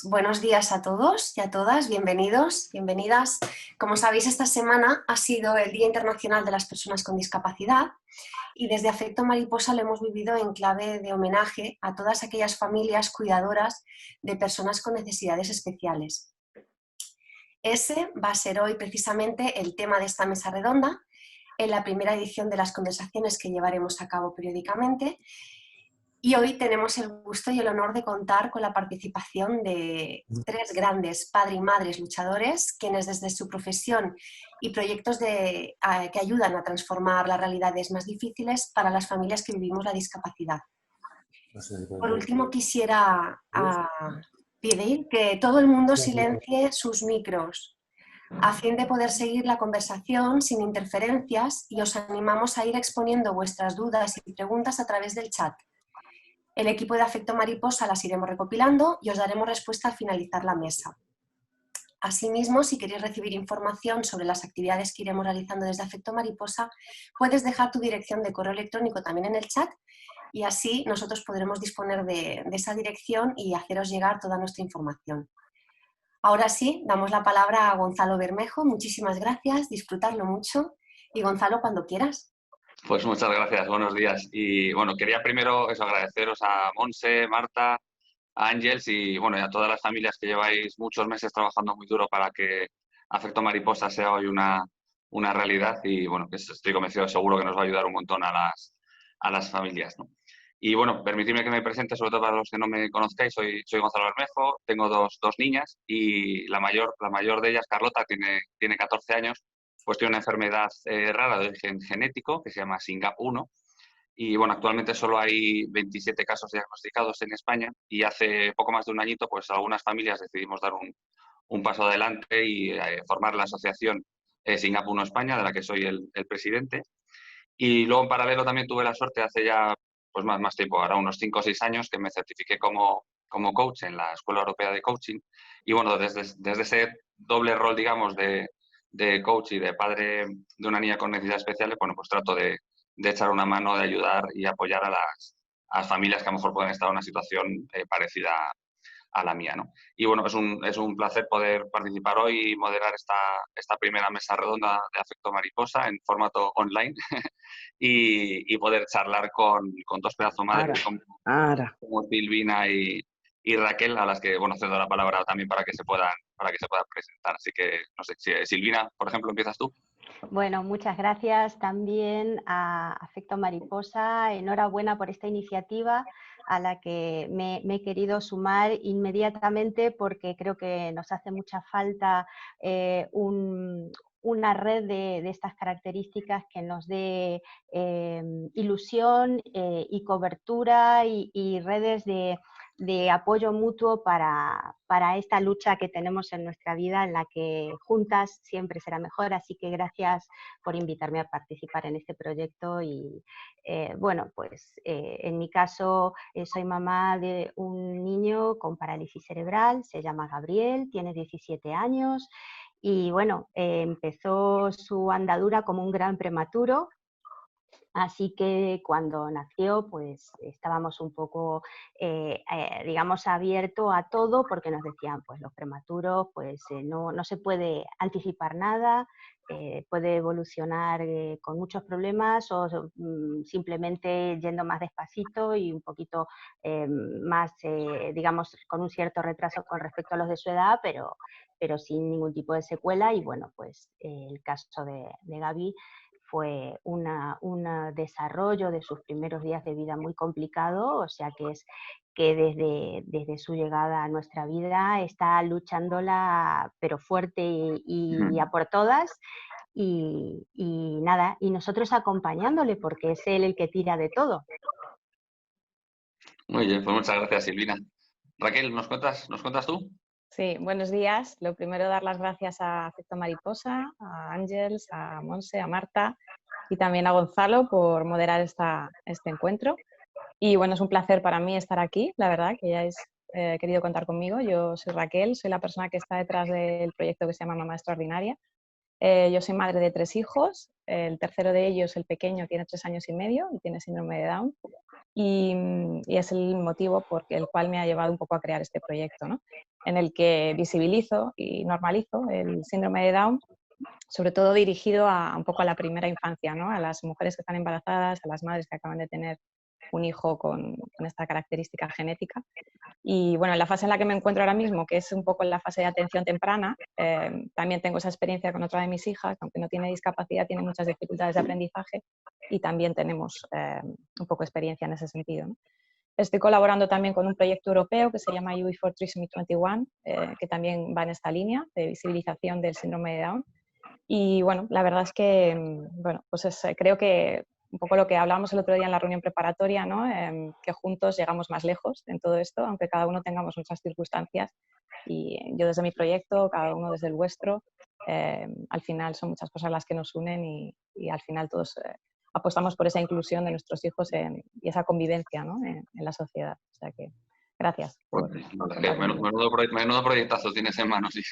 buenos días a todos y a todas, bienvenidos, bienvenidas. Como sabéis, esta semana ha sido el Día Internacional de las Personas con Discapacidad y desde Afecto Mariposa lo hemos vivido en clave de homenaje a todas aquellas familias cuidadoras de personas con necesidades especiales. Ese va a ser hoy precisamente el tema de esta mesa redonda, en la primera edición de las conversaciones que llevaremos a cabo periódicamente. Y hoy tenemos el gusto y el honor de contar con la participación de tres grandes padres y madres luchadores, quienes desde su profesión y proyectos que ayudan a transformar las realidades más difíciles para las familias que vivimos la discapacidad. Por último, quisiera pedir que todo el mundo silencie sus micros, a fin de poder seguir la conversación sin interferencias, y os animamos a ir exponiendo vuestras dudas y preguntas a través del chat. El equipo de Afecto Mariposa las iremos recopilando y os daremos respuesta al finalizar la mesa. Asimismo, si queréis recibir información sobre las actividades que iremos realizando desde Afecto Mariposa, puedes dejar tu dirección de correo electrónico también en el chat y así nosotros podremos disponer de esa dirección y haceros llegar toda nuestra información. Ahora sí, damos la palabra a Gonzalo Bermejo. Muchísimas gracias, disfrutadlo mucho y Gonzalo, cuando quieras. Pues muchas gracias, buenos días. Y bueno, quería primero agradeceros a Monse, Marta, a Ángels y bueno, y a todas las familias que lleváis muchos meses trabajando muy duro para que Afecto Mariposa sea hoy una realidad y bueno, que estoy convencido, seguro que nos va a ayudar un montón a las familias, ¿no? Y bueno, permitidme que me presente, sobre todo para los que no me conozcáis, soy Gonzalo Bermejo, tengo dos niñas y la mayor de ellas, Carlota, tiene 14 años, pues tiene una enfermedad rara de origen genético que se llama SYNGAP1 y bueno, actualmente solo hay 27 casos diagnosticados en España y hace poco más de un añito pues algunas familias decidimos dar un paso adelante y formar la asociación SYNGAP1 España, de la que soy el presidente. Y luego en paralelo también tuve la suerte hace ya pues más tiempo, ahora unos 5 o 6 años, que me certifiqué como coach en la Escuela Europea de Coaching. Y bueno, desde ese doble rol, digamos, de coach y de padre de una niña con necesidades especiales, bueno, pues trato de echar una mano, de ayudar y apoyar a las familias que a lo mejor pueden estar en una situación parecida a la mía, ¿no? Y bueno, es un placer poder participar hoy y moderar esta primera mesa redonda de Afecto Mariposa en formato online y poder charlar con dos pedazos madres como Silvina y Raquel, a las que, bueno, cedo la palabra también para que se puedan presentar. Así que, no sé, si Silvina, por ejemplo, empiezas tú. Bueno, muchas gracias también a Afecto Mariposa. Enhorabuena por esta iniciativa a la que me he querido sumar inmediatamente porque creo que nos hace mucha falta una red de estas características que nos dé ilusión y cobertura y redes de apoyo mutuo para esta lucha que tenemos en nuestra vida, en la que juntas siempre será mejor. Así que gracias por invitarme a participar en este proyecto. Y bueno, pues en mi caso soy mamá de un niño con parálisis cerebral, se llama Gabriel, tiene 17 años y bueno, empezó su andadura como un gran prematuro. Así que cuando nació, pues estábamos un poco, digamos, abiertos a todo, porque nos decían, pues los prematuros, pues no se puede anticipar nada, puede evolucionar con muchos problemas o simplemente yendo más despacito y un poquito más, digamos, con un cierto retraso con respecto a los de su edad, pero sin ningún tipo de secuela. Y bueno, pues el caso de Gaby fue un desarrollo de sus primeros días de vida muy complicado, o sea que es que desde su llegada a nuestra vida está luchándola, pero fuerte y a por todas, y nada, y nosotros acompañándole porque es él el que tira de todo. Muy bien, pues muchas gracias, Silvina. Raquel, ¿nos cuentas tú? Sí, buenos días. Lo primero, dar las gracias a Afecto Mariposa, a Ángels, a Monse, a Marta y también a Gonzalo por moderar este encuentro. Y bueno, es un placer para mí estar aquí, la verdad, que hayáis querido contar conmigo. Yo soy Raquel, soy la persona que está detrás del proyecto que se llama Mamá Extraordinaria. Yo soy madre de 3 hijos, el tercero de ellos, el pequeño, tiene 3 años y medio y tiene síndrome de Down. Y es el motivo por el cual me ha llevado un poco a crear este proyecto, ¿no? en el que visibilizo y normalizo el síndrome de Down, sobre todo dirigido un poco a la primera infancia, ¿no? A las mujeres que están embarazadas, a las madres que acaban de tener un hijo con esta característica genética. Y bueno, en la fase en la que me encuentro ahora mismo, que es un poco en la fase de atención temprana, también tengo esa experiencia con otra de mis hijas, que aunque no tiene discapacidad, tiene muchas dificultades de aprendizaje y también tenemos un poco de experiencia en ese sentido, ¿no? Estoy colaborando también con un proyecto europeo que se llama UE for Trisomy 21, que también va en esta línea de visibilización del síndrome de Down. Y bueno, la verdad es que bueno, pues creo que un poco lo que hablábamos el otro día en la reunión preparatoria, ¿no? Que juntos llegamos más lejos en todo esto, aunque cada uno tengamos nuestras circunstancias. Y yo desde mi proyecto, cada uno desde el vuestro, al final son muchas cosas las que nos unen y al final todos apostamos por esa inclusión de nuestros hijos y esa convivencia, ¿no? en la sociedad. O sea que gracias. Menudo proyectazo tienes en manos. Sí.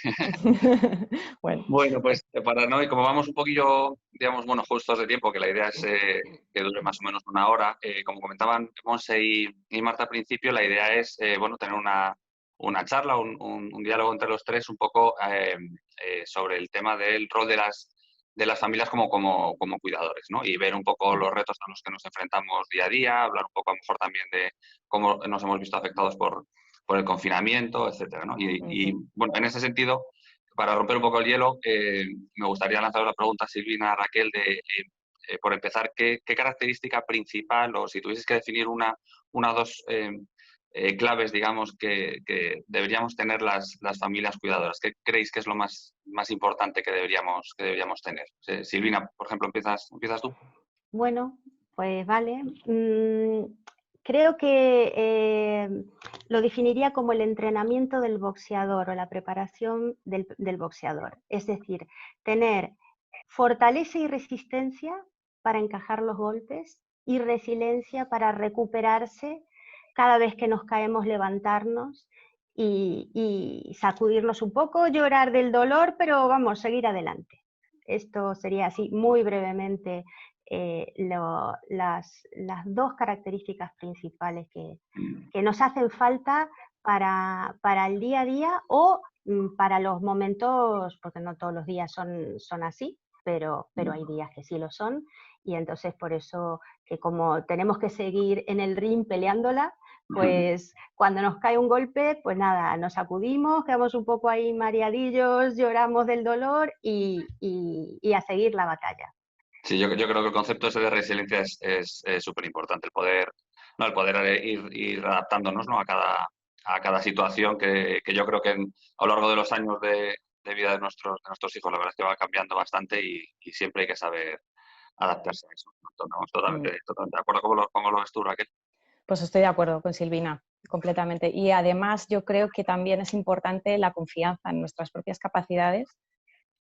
Bueno. Bueno, pues para no, y como vamos un poquillo, digamos, bueno, justos de tiempo, que la idea es que dure más o menos una hora, como comentaban Monse y Marta al principio, la idea es, bueno, tener una charla, un diálogo entre los tres un poco sobre el tema del rol de las familias como cuidadores, ¿no? Y ver un poco los retos a los que nos enfrentamos día a día, hablar un poco a lo mejor también de cómo nos hemos visto afectados por el confinamiento, etcétera, ¿no? Y bueno, en ese sentido, para romper un poco el hielo, me gustaría lanzar la pregunta a Silvina, a Raquel, por empezar, ¿qué característica principal, o si tuvieses que definir una o dos claves, digamos, que deberíamos tener las familias cuidadoras? ¿Qué creéis que es lo más importante que deberíamos tener? Silvina, por ejemplo, ¿empiezas tú? Bueno, pues vale. Creo que lo definiría como el entrenamiento del boxeador o la preparación del boxeador. Es decir, tener fortaleza y resistencia para encajar los golpes y resiliencia para recuperarse cada vez que nos caemos, levantarnos y sacudirnos un poco, llorar del dolor, pero vamos, seguir adelante. Esto sería así muy brevemente las dos características principales que nos hacen falta para el día a día o para los momentos, porque no todos los días son así, pero hay días que sí lo son, y entonces por eso que como tenemos que seguir en el ring peleándola, pues cuando nos cae un golpe, pues nada, nos sacudimos, quedamos un poco ahí mareadillos, lloramos del dolor y a seguir la batalla. Sí, yo creo que el concepto ese de resiliencia es súper importante, el poder ir adaptándonos, ¿no? a cada situación que yo creo que a lo largo de los años de vida de nuestros hijos, la verdad es que va cambiando bastante y siempre hay que saber adaptarse a eso. Estamos totalmente de acuerdo. ¿Cómo lo ves tú, Raquel? Pues estoy de acuerdo con Silvina, completamente. Y además yo creo que también es importante la confianza en nuestras propias capacidades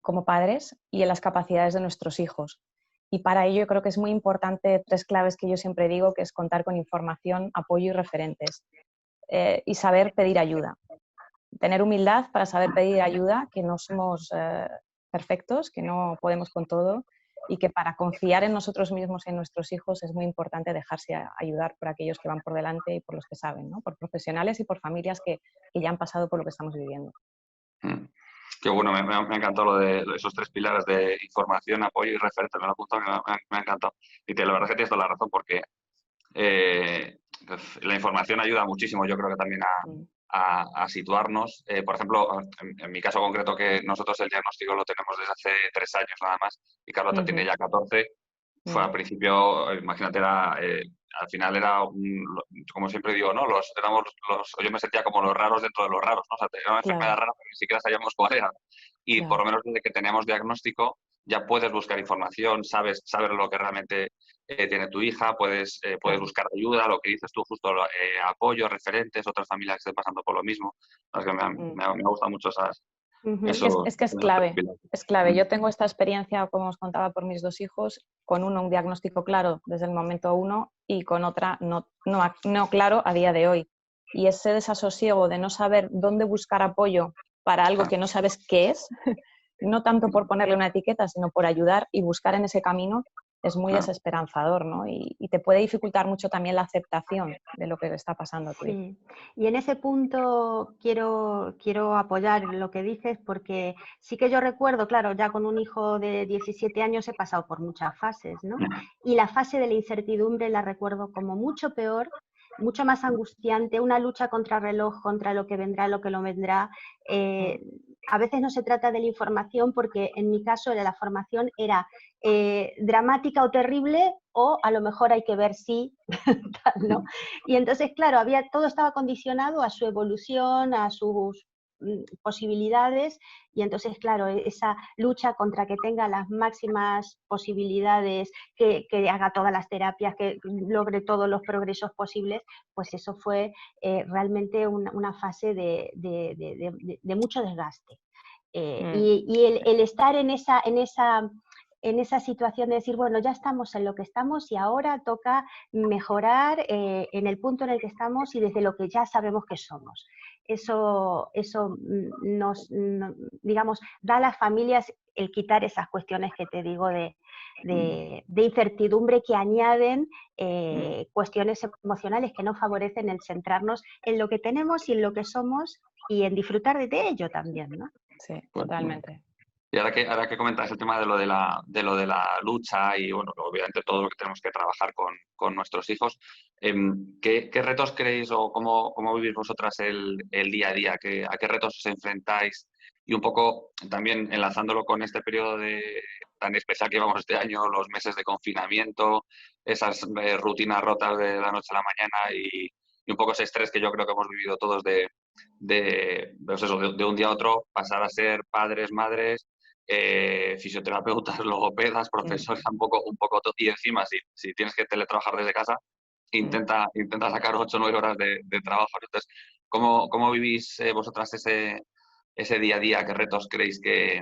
como padres y en las capacidades de nuestros hijos. Y para ello yo creo que es muy importante 3 claves que yo siempre digo, que es contar con información, apoyo y referentes. Y saber pedir ayuda. Tener humildad para saber pedir ayuda, que no somos perfectos, que no podemos con todo y que para confiar en nosotros mismos y en nuestros hijos es muy importante dejarse ayudar por aquellos que van por delante y por los que saben, ¿no? Por profesionales y por familias que ya han pasado por lo que estamos viviendo. Qué bueno, me ha encantado lo de esos 3 pilares de información, apoyo y referente. Me lo he apuntado, me ha encantado. Y la verdad es que tienes toda la razón, porque la información ayuda muchísimo, yo creo que también a situarnos. Por ejemplo, en mi caso concreto, que nosotros el diagnóstico lo tenemos desde hace 3 años nada más, y Carlota tiene ya 14, fue al principio, imagínate, al final era, como siempre digo, ¿no? Yo me sentía como los raros dentro de los raros, ¿no? O sea, era una enfermedad rara, pero ni siquiera sabíamos cuál era. Y por lo menos desde que teníamos diagnóstico, ya puedes buscar información, sabes lo que realmente tiene tu hija, puedes buscar ayuda, lo que dices tú, justo apoyo, referentes, otras familias que estén pasando por lo mismo. Es que me ha gustado mucho Es que es clave, es clave. Yo tengo esta experiencia, como os contaba, por mis 2 hijos, con uno un diagnóstico claro desde el momento 1 y con otra no claro a día de hoy. Y ese desasosiego de no saber dónde buscar apoyo para algo que no sabes qué es, no tanto por ponerle una etiqueta, sino por ayudar y buscar en ese camino, es muy desesperanzador, ¿no? Y te puede dificultar mucho también la aceptación de lo que le está pasando a tu hijo. Sí, y en ese punto quiero apoyar lo que dices, porque sí que yo recuerdo, claro, ya con un hijo de 17 años he pasado por muchas fases, ¿no? Y la fase de la incertidumbre la recuerdo como mucho peor, mucho más angustiante, una lucha contra reloj, contra lo que vendrá, lo que no vendrá. A veces no se trata de la información, porque en mi caso la formación era dramática o terrible, o a lo mejor hay que ver si, ¿no? Y entonces, claro, todo estaba condicionado a su evolución, a sus posibilidades, y entonces, claro, esa lucha contra que tenga las máximas posibilidades, que haga todas las terapias, que logre todos los progresos posibles, pues eso fue realmente una fase de mucho desgaste. Y el estar en esa situación de decir, bueno, ya estamos en lo que estamos y ahora toca mejorar en el punto en el que estamos y desde lo que ya sabemos que somos. Eso digamos, da a las familias el quitar esas cuestiones que te digo de incertidumbre, que añaden cuestiones emocionales que no favorecen el centrarnos en lo que tenemos y en lo que somos, y en disfrutar de ello también, ¿no? Sí, totalmente. Y ahora que comentas el tema de lo de la lucha y, bueno, obviamente todo lo que tenemos que trabajar con nuestros hijos, ¿qué retos creéis o cómo vivís vosotras el día a día? ¿A qué retos os enfrentáis? Y un poco también enlazándolo con este periodo tan especial que llevamos este año, los meses de confinamiento, esas rutinas rotas de la noche a la mañana y un poco ese estrés que yo creo que hemos vivido todos pues eso, de un día a otro, pasar a ser padres, madres, fisioterapeutas, logopedas, profesores, un poco todo. Y encima, si tienes que teletrabajar desde casa, intenta sacar 8 o 9 horas de trabajo. Entonces, ¿cómo vivís vosotras ese día a día? ¿Qué retos creéis que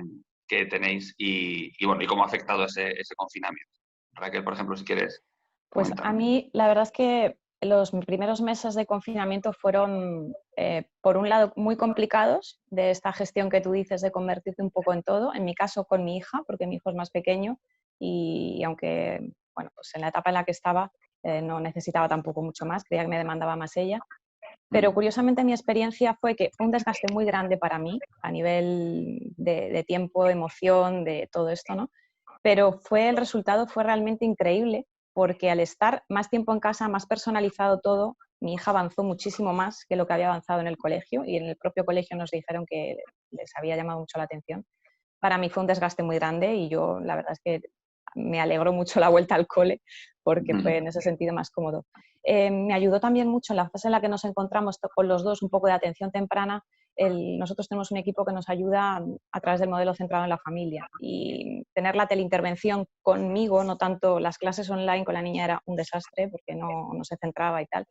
tenéis? Y bueno, ¿y cómo ha afectado ese confinamiento? Raquel, por ejemplo, si quieres Pues comentar. a mí, la verdad es que los primeros meses de confinamiento fueron, por un lado, muy complicados, de esta gestión que tú dices de convertirte un poco en todo. En mi caso, con mi hija, porque mi hijo es más pequeño y aunque, bueno, pues en la etapa en la que estaba no necesitaba tampoco mucho más, creía que me demandaba más ella. Pero curiosamente mi experiencia fue que fue un desgaste muy grande para mí a nivel de tiempo, emoción, de todo esto, ¿no? Pero el resultado fue realmente increíble, porque al estar más tiempo en casa, más personalizado todo, mi hija avanzó muchísimo más que lo que había avanzado en el colegio, y en el propio colegio nos dijeron que les había llamado mucho la atención. Para mí fue un desgaste muy grande y yo la verdad es que me alegró mucho la vuelta al cole, porque fue en ese sentido más cómodo. Me ayudó también mucho en la fase en la que nos encontramos con los dos, un poco de atención temprana. Nosotros tenemos un equipo que nos ayuda a través del modelo centrado en la familia, y tener la teleintervención conmigo, no tanto las clases online con la niña, era un desastre porque no se centraba y tal,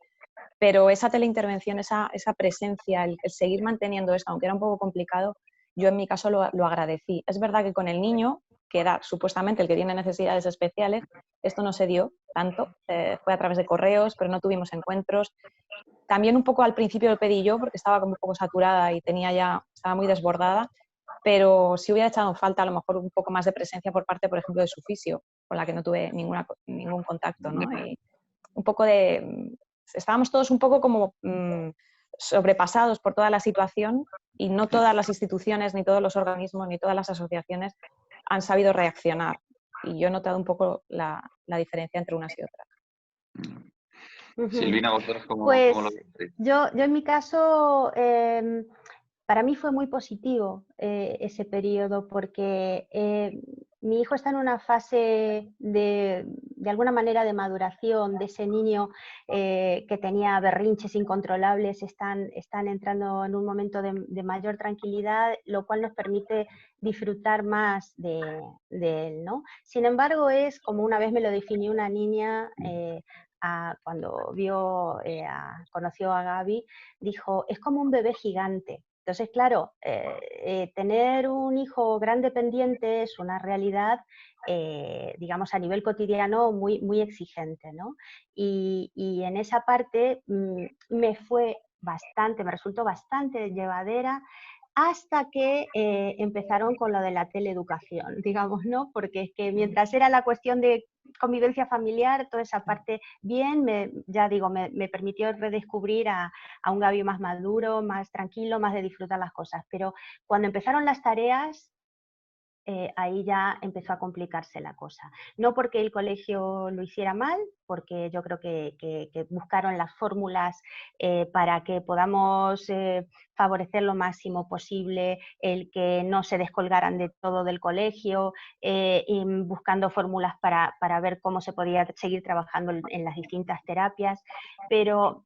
pero esa teleintervención, esa presencia, el seguir manteniendo eso, aunque era un poco complicado, yo en mi caso lo agradecí. Es verdad que con el niño, que era supuestamente el que tiene necesidades especiales, esto no se dio tanto, fue a través de correos, pero no tuvimos encuentros. También un poco al principio lo pedí yo porque estaba como un poco saturada y estaba muy desbordada, pero sí hubiera echado en falta a lo mejor un poco más de presencia por parte, por ejemplo, de su fisio, con la que no tuve ningún contacto, ¿no? Y un poco estábamos todos un poco como sobrepasados por toda la situación, y no todas las instituciones, ni todos los organismos, ni todas las asociaciones han sabido reaccionar. Y yo he notado un poco la diferencia entre unas y otras. Silvina, ¿vosotros cómo Pues lo veis? yo en mi caso, para mí fue muy positivo ese periodo, porque mi hijo está en una fase de alguna manera de maduración, de ese niño que tenía berrinches incontrolables, están entrando en un momento de mayor tranquilidad, lo cual nos permite disfrutar más de él, ¿no? Sin embargo, es como una vez me lo definió una niña cuando conoció a Gaby, dijo, es como un bebé gigante. Entonces, claro, tener un hijo gran dependiente es una realidad, digamos, a nivel cotidiano muy, muy exigente, ¿no? Y en esa parte me resultó bastante llevadera, hasta que empezaron con lo de la teleeducación, digamos, ¿no? Porque es que mientras era la cuestión de convivencia familiar, toda esa parte bien, ya digo, me permitió redescubrir a un Gaby más maduro, más tranquilo, más de disfrutar las cosas. Pero cuando empezaron las tareas, ahí ya empezó a complicarse la cosa. No porque el colegio lo hiciera mal, porque yo creo que buscaron las fórmulas para que podamos favorecer lo máximo posible el que no se descolgaran de todo del colegio, y buscando fórmulas para ver cómo se podía seguir trabajando en las distintas terapias, pero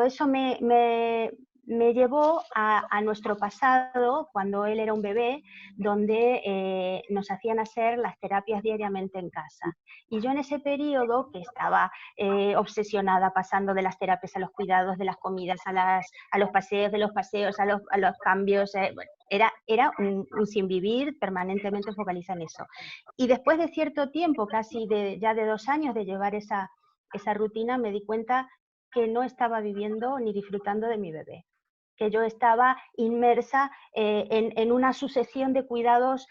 eso me llevó a nuestro pasado, cuando él era un bebé, donde nos hacían hacer las terapias diariamente en casa. Y yo en ese periodo, que estaba obsesionada pasando de las terapias a los cuidados, de las comidas a los paseos, de los paseos a los cambios, bueno, era un sin vivir, permanentemente focalizada en eso. Y después de cierto tiempo, casi ya de 2 años de llevar esa rutina, me di cuenta que no estaba viviendo ni disfrutando de mi bebé, que yo estaba inmersa en una sucesión de cuidados,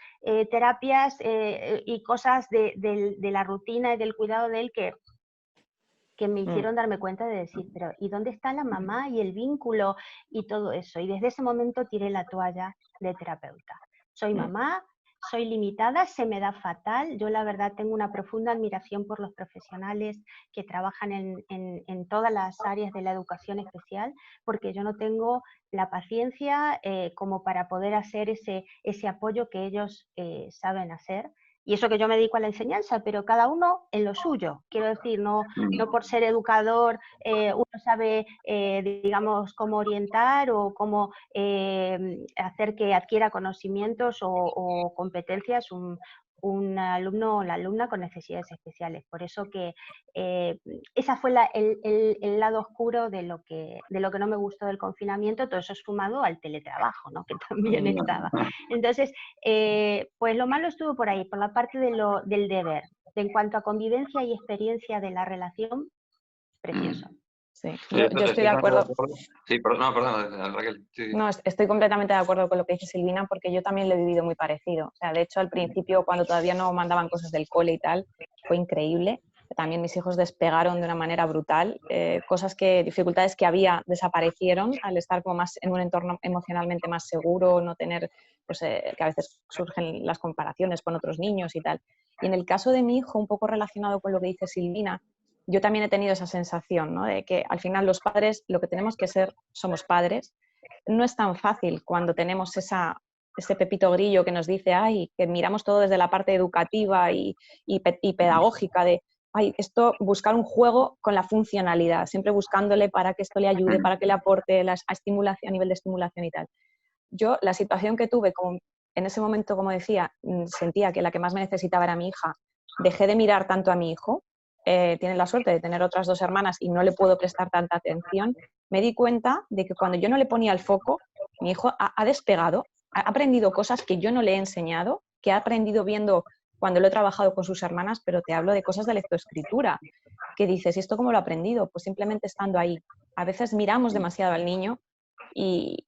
terapias y cosas de la rutina y del cuidado de él que me hicieron darme cuenta de decir, pero ¿y dónde está la mamá y el vínculo y todo eso? Y desde ese momento tiré la toalla de terapeuta. Soy mamá, soy limitada, se me da fatal. Yo la verdad tengo una profunda admiración por los profesionales que trabajan en todas las áreas de la educación especial, porque yo no tengo la paciencia como para poder hacer ese apoyo que ellos saben hacer. Y eso que yo me dedico a la enseñanza, pero cada uno en lo suyo. Quiero decir, no por ser educador uno sabe, digamos, cómo orientar o cómo hacer que adquiera conocimientos o competencias un alumno o la alumna con necesidades especiales. Por eso que esa fue el lado oscuro de lo que no me gustó del confinamiento, todo eso sumado al teletrabajo, ¿no? Que también estaba. Entonces, pues lo malo estuvo por ahí, por la parte del deber. En cuanto a convivencia y experiencia de la relación, precioso. Sí, yo estoy de acuerdo. Sí, perdón, Raquel. Sí. No, estoy completamente de acuerdo con lo que dice Silvina, porque yo también lo he vivido muy parecido. O sea, de hecho, al principio, cuando todavía no mandaban cosas del cole y tal, fue increíble. También mis hijos despegaron de una manera brutal. Dificultades que había desaparecieron al estar como más en un entorno emocionalmente más seguro, no tener, pues, que a veces surgen las comparaciones con otros niños y tal. Y en el caso de mi hijo, un poco relacionado con lo que dice Silvina, yo también he tenido esa sensación, ¿no? De que al final los padres, lo que tenemos que ser, somos padres. No es tan fácil cuando tenemos ese pepito grillo que nos dice, ay, que miramos todo desde la parte educativa y pedagógica de, ay, buscar un juego con la funcionalidad, siempre buscándole para que esto le ayude, para que le aporte a nivel de estimulación y tal. Yo, la situación que tuve, como en ese momento, como decía, sentía que la que más me necesitaba era mi hija, dejé de mirar tanto a mi hijo. Tiene la suerte de tener otras 2 hermanas y no le puedo prestar tanta atención. Me di cuenta de que cuando yo no le ponía el foco, mi hijo ha despegado, ha aprendido cosas que yo no le he enseñado, que ha aprendido viendo cuando lo he trabajado con sus hermanas, pero te hablo de cosas de lectoescritura, que dices, ¿y esto cómo lo ha aprendido? Pues simplemente estando ahí. A veces miramos demasiado al niño y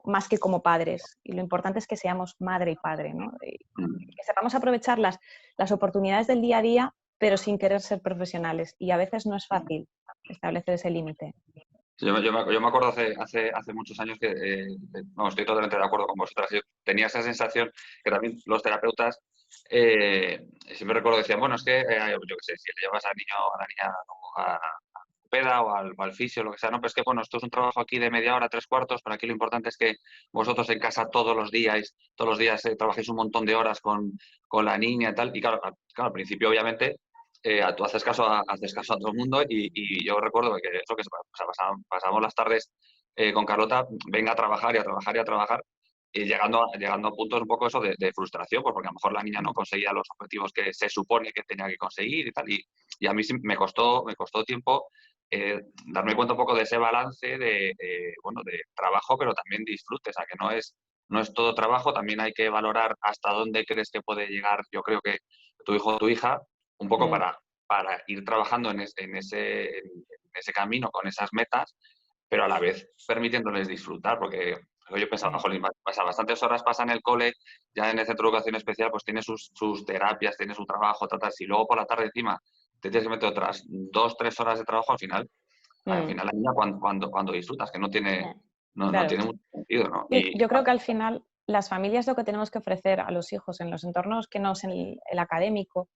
más que como padres. Y lo importante es que seamos madre y padre, ¿no? Y que sepamos aprovechar las oportunidades del día a día, pero sin querer ser profesionales. Y a veces no es fácil establecer ese límite. Yo me acuerdo hace muchos años que, estoy totalmente de acuerdo con vosotras. Yo tenía esa sensación que también los terapeutas, siempre recuerdo, decían, bueno, es que, yo qué sé, si le llevas al niño o a la niña a peda o al fisio, lo que sea, no, pero es que, bueno, esto es un trabajo aquí de media hora, 3/4, pero aquí lo importante es que vosotros en casa todos los días trabajéis un montón de horas con la niña y tal. Y claro, al principio, obviamente, tú haces caso a todo el mundo y yo recuerdo que eso que pasábamos las tardes con Carlota, venga a trabajar y a trabajar y a trabajar, y llegando a puntos un poco eso de frustración, porque a lo mejor la niña no conseguía los objetivos que se supone que tenía que conseguir y tal, y a mí sí me costó tiempo darme cuenta un poco de ese balance de trabajo, pero también disfrute, o sea, que no es todo trabajo, también hay que valorar hasta dónde crees que puede llegar, yo creo que tu hijo o tu hija, un poco para ir trabajando en ese camino con esas metas, pero a la vez permitiéndoles disfrutar, porque yo pensaba, jolín, pasa bastantes horas pasa en el cole, ya en el centro de educación especial, pues tiene sus terapias, tiene su trabajo, y luego por la tarde encima te tienes que meter otras 2-3 horas de trabajo al final la niña cuando disfrutas, que no tiene, no Claro. tiene mucho sentido, ¿no? Yo creo que al final las familias lo que tenemos que ofrecer a los hijos en los entornos que no es el académico,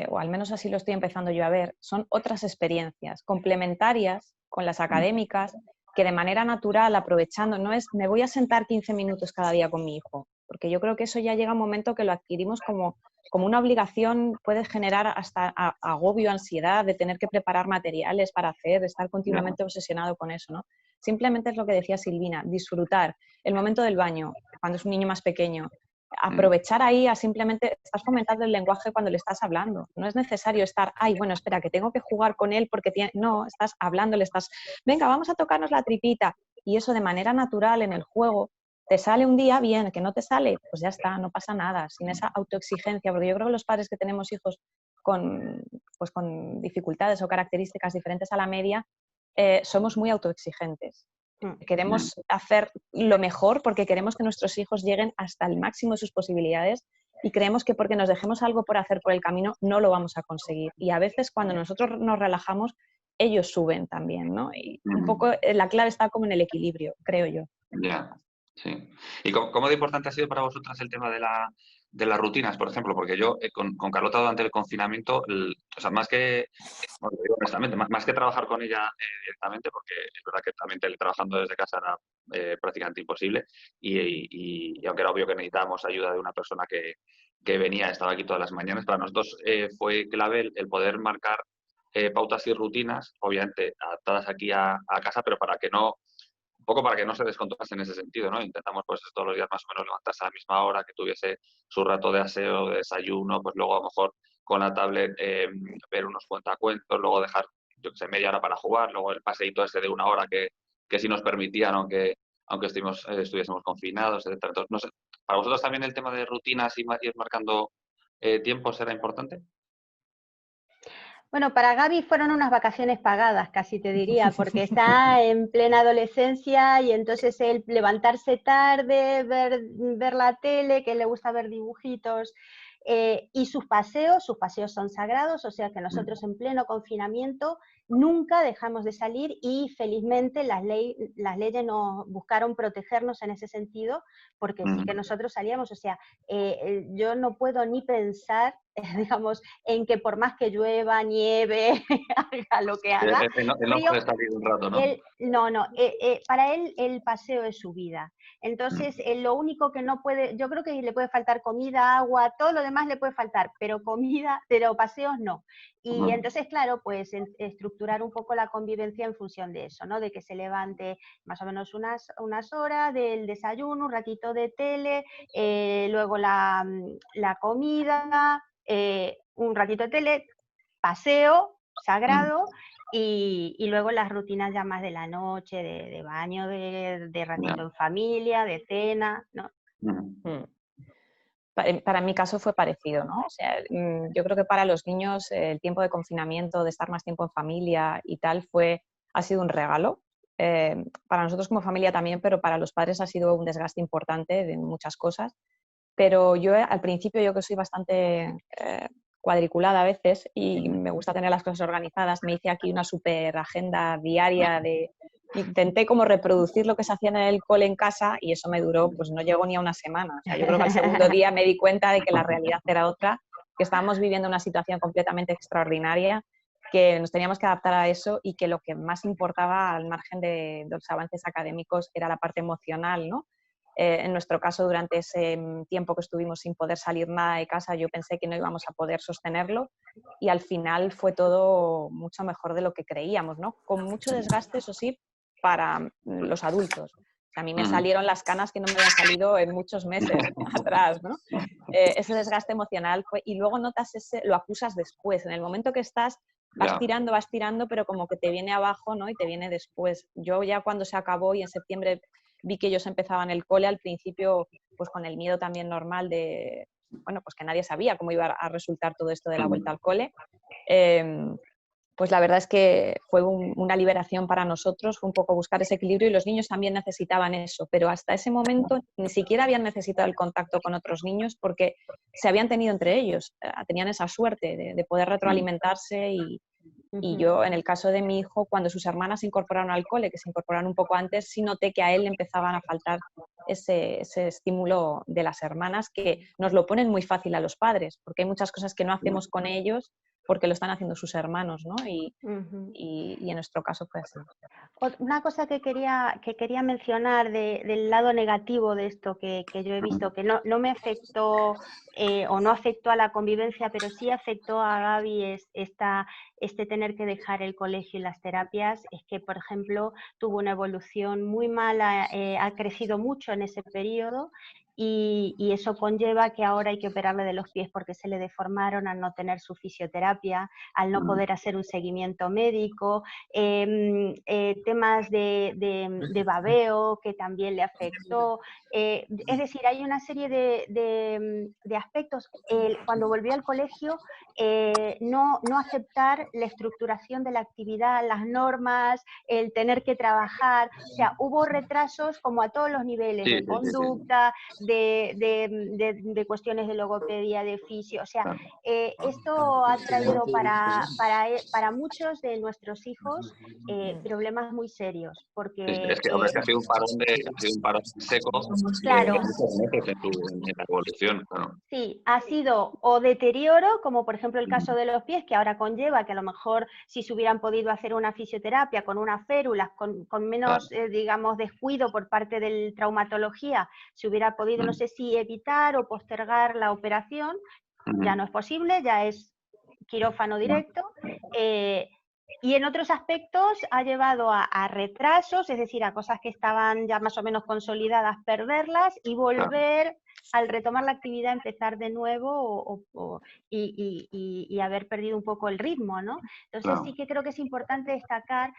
o al menos así lo estoy empezando yo a ver, son otras experiencias complementarias con las académicas que de manera natural, aprovechando, no es me voy a sentar 15 minutos cada día con mi hijo, porque yo creo que eso ya llega un momento que lo adquirimos como una obligación, puede generar hasta agobio, ansiedad de tener que preparar materiales para hacer, estar continuamente obsesionado con eso, ¿no? Simplemente es lo que decía Silvina, disfrutar el momento del baño, cuando es un niño más pequeño, aprovechar ahí a simplemente, estás fomentando el lenguaje cuando le estás hablando. No es necesario estar, ay, bueno, espera, que tengo que jugar con él porque tiene... No, estás hablando, le estás, venga, vamos a tocarnos la tripita. Y eso de manera natural en el juego, te sale un día bien, que no te sale, pues ya está, no pasa nada, sin esa autoexigencia, porque yo creo que los padres que tenemos hijos con dificultades o características diferentes a la media, somos muy autoexigentes. Queremos hacer lo mejor porque queremos que nuestros hijos lleguen hasta el máximo de sus posibilidades y creemos que porque nos dejemos algo por hacer por el camino no lo vamos a conseguir. Y a veces cuando nosotros nos relajamos, ellos suben también, ¿no? Y un poco la clave está como en el equilibrio, creo yo. Ya, sí. ¿Y cómo de importante ha sido para vosotras el tema de las rutinas, por ejemplo? Porque yo con Carlota durante el confinamiento, o sea, más que, bueno, digo honestamente, más que trabajar con ella directamente, porque es verdad que también teletrabajando desde casa era prácticamente imposible, y aunque era obvio que necesitábamos ayuda de una persona que venía, estaba aquí todas las mañanas, para nosotros fue clave el poder marcar pautas y rutinas, obviamente adaptadas aquí a casa, pero un poco para que no se descontrolase en ese sentido, ¿no? Intentamos pues todos los días más o menos levantarse a la misma hora, que tuviese su rato de aseo, de desayuno, pues luego a lo mejor con la tablet ver unos cuentacuentos, luego dejar, yo que sé, media hora para jugar, luego el paseíto ese de 1 hora que sí nos permitían, aunque estuviésemos confinados, etcétera. Entonces, no sé, ¿para vosotros también el tema de rutinas y ir marcando tiempos era importante? Bueno, para Gaby fueron unas vacaciones pagadas, casi te diría, porque está en plena adolescencia y entonces él levantarse tarde, ver la tele, que le gusta ver dibujitos, y sus paseos son sagrados, o sea que nosotros en pleno confinamiento nunca dejamos de salir y felizmente las leyes nos buscaron protegernos en ese sentido, porque sí que nosotros salíamos, o sea, yo no puedo ni pensar, digamos, en que por más que llueva, nieve, haga lo que haga, Él no puede salir un rato, ¿no? para él el paseo es su vida. Entonces, lo único que no puede, yo creo que le puede faltar comida, agua, todo lo demás le puede faltar, pero comida, pero paseos no. Y entonces, claro, pues estructurar un poco la convivencia en función de eso, ¿no? De que se levante más o menos unas horas del desayuno, un ratito de tele, luego la comida, un ratito de tele, paseo sagrado y luego las rutinas ya más de la noche, de baño, de ratito en familia, de cena, ¿no? Para mi caso fue parecido, ¿no? O sea, yo creo que para los niños el tiempo de confinamiento, de estar más tiempo en familia y tal, ha sido un regalo. Para nosotros como familia también, pero para los padres ha sido un desgaste importante de muchas cosas. Pero yo al principio, yo que soy bastante cuadriculada a veces y me gusta tener las cosas organizadas, me hice aquí una super agenda diaria intenté como reproducir lo que se hacía en el cole en casa y eso me duró, pues no llegó ni a una semana. O sea, yo creo que al segundo día me di cuenta de que la realidad era otra, que estábamos viviendo una situación completamente extraordinaria, que nos teníamos que adaptar a eso y que lo que más importaba al margen de los avances académicos era la parte emocional, ¿no? En nuestro caso, durante ese tiempo que estuvimos sin poder salir nada de casa, yo pensé que no íbamos a poder sostenerlo y al final fue todo mucho mejor de lo que creíamos, ¿no? Con mucho desgaste, eso sí, para los adultos. O sea, a mí me salieron las canas que no me habían salido en muchos meses atrás, ¿no? Ese desgaste emocional y luego notas lo acusas después. En el momento que estás, vas tirando, pero como que te viene abajo, ¿no? Y te viene después. Yo ya cuando se acabó y en septiembre vi que ellos empezaban el cole, al principio pues con el miedo también normal de, bueno, pues que nadie sabía cómo iba a resultar todo esto de la vuelta al cole. pues la verdad es que fue una liberación para nosotros, fue un poco buscar ese equilibrio y los niños también necesitaban eso, pero hasta ese momento ni siquiera habían necesitado el contacto con otros niños porque se habían tenido entre ellos, tenían esa suerte de poder retroalimentarse y yo, en el caso de mi hijo, cuando sus hermanas se incorporaron al cole, que se incorporaron un poco antes, sí noté que a él le empezaban a faltar ese estímulo de las hermanas que nos lo ponen muy fácil a los padres, porque hay muchas cosas que no hacemos con ellos porque lo están haciendo sus hermanos, ¿no? Y en nuestro caso fue así. Una cosa que quería mencionar del lado negativo de esto que yo he visto, que no me afectó o no afectó a la convivencia, pero sí afectó a Gaby, es este tener que dejar el colegio y las terapias, es que, por ejemplo, tuvo una evolución muy mala, ha crecido mucho en ese periodo. Y eso conlleva que ahora hay que operarle de los pies porque se le deformaron al no tener su fisioterapia, al no poder hacer un seguimiento médico, temas de babeo que también le afectó. Es decir, hay una serie de aspectos. Cuando volvió al colegio, no aceptar la estructuración de la actividad, las normas, el tener que trabajar. O sea, hubo retrasos como a todos los niveles, de conducta, de cuestiones de logopedia, de fisio. O sea, esto ha traído para muchos de nuestros hijos problemas muy serios, porque Es que, hombre, es que ha sido un parón seco claro, de muchos meses en la evolución. Claro. sí, ha sido o deterioro, como por ejemplo el caso de los pies, que ahora conlleva que a lo mejor si se hubieran podido hacer una fisioterapia con unas férulas, con menos, digamos, descuido por parte de traumatología, se hubiera podido, no sé si evitar o postergar la operación. Ya no es posible, ya es quirófano directo. Y en otros aspectos ha llevado a retrasos, es decir, a cosas que estaban ya más o menos consolidadas, perderlas y volver al retomar la actividad, empezar de nuevo y haber perdido un poco el ritmo, ¿no? Entonces sí que creo que es importante destacar,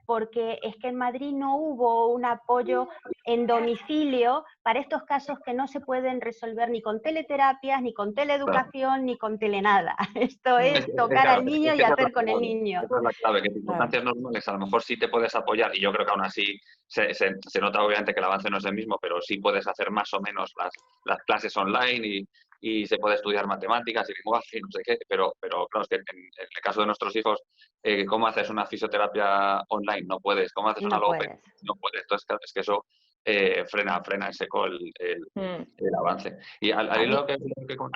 porque es que en Madrid no hubo un apoyo en domicilio para estos casos que no se pueden resolver ni con teleterapias, ni con teleeducación, ni con telenada. Esto es tocar al niño y hacer con el niño. Esa es la clave, que en circunstancias normales a lo mejor sí te puedes apoyar, y yo creo que aún así se nota obviamente que el avance no es el mismo, pero sí puedes hacer más o menos las clases online y se puede estudiar matemáticas y lenguaje y no sé qué, pero claro, es que en el caso de nuestros hijos, ¿cómo haces una fisioterapia online? No puedes. ¿Cómo haces una logopedia? No puedes. Entonces, claro, es que eso frena en seco el avance. Y al hilo que...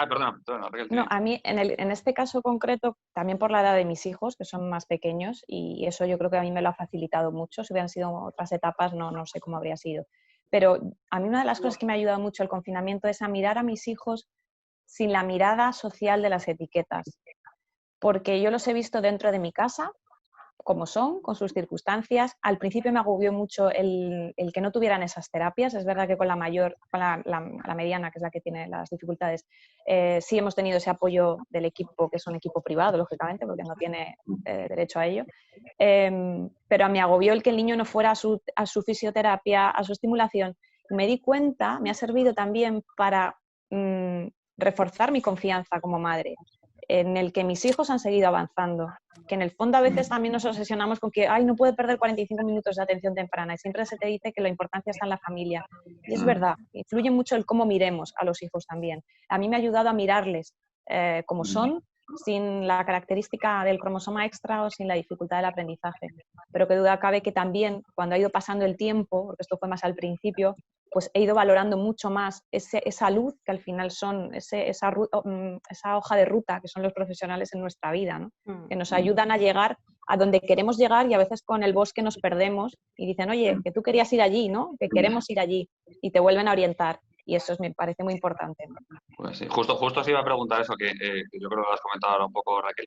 perdona, Raquel. No, a mí en este caso concreto, también por la edad de mis hijos, que son más pequeños, y eso yo creo que a mí me lo ha facilitado mucho. Si hubieran sido otras etapas, no sé cómo habría sido. Pero a mí una de las cosas que me ha ayudado mucho el confinamiento es a mirar a mis hijos sin la mirada social de las etiquetas. Porque yo los he visto dentro de mi casa, como son, con sus circunstancias. Al principio me agobió mucho el que no tuvieran esas terapias. Es verdad que con la mayor, con la mediana, que es la que tiene las dificultades, sí hemos tenido ese apoyo del equipo, que es un equipo privado, lógicamente, porque no tiene derecho a ello. Pero me agobió el que el niño no fuera a su fisioterapia, a su estimulación. Me di cuenta, me ha servido también para reforzar mi confianza como madre, en el que mis hijos han seguido avanzando, que en el fondo a veces también nos obsesionamos con que no puede perder 45 minutos de atención temprana, y siempre se te dice que la importancia está en la familia, y es verdad, influye mucho el cómo miremos a los hijos también. A mí me ha ayudado a mirarles como son, sin la característica del cromosoma extra o sin la dificultad del aprendizaje, pero que duda cabe que también cuando ha ido pasando el tiempo, porque esto fue más al principio, pues he ido valorando mucho más esa luz que al final son, esa hoja de ruta que son los profesionales en nuestra vida, ¿no? Que nos ayudan a llegar a donde queremos llegar, y a veces con el bosque nos perdemos y dicen, oye, que tú querías ir allí, ¿no? Que queremos ir allí, y te vuelven a orientar, y eso me parece muy importante, ¿no? Pues sí, justo os iba a preguntar eso, que yo creo que lo has comentado ahora un poco, Raquel,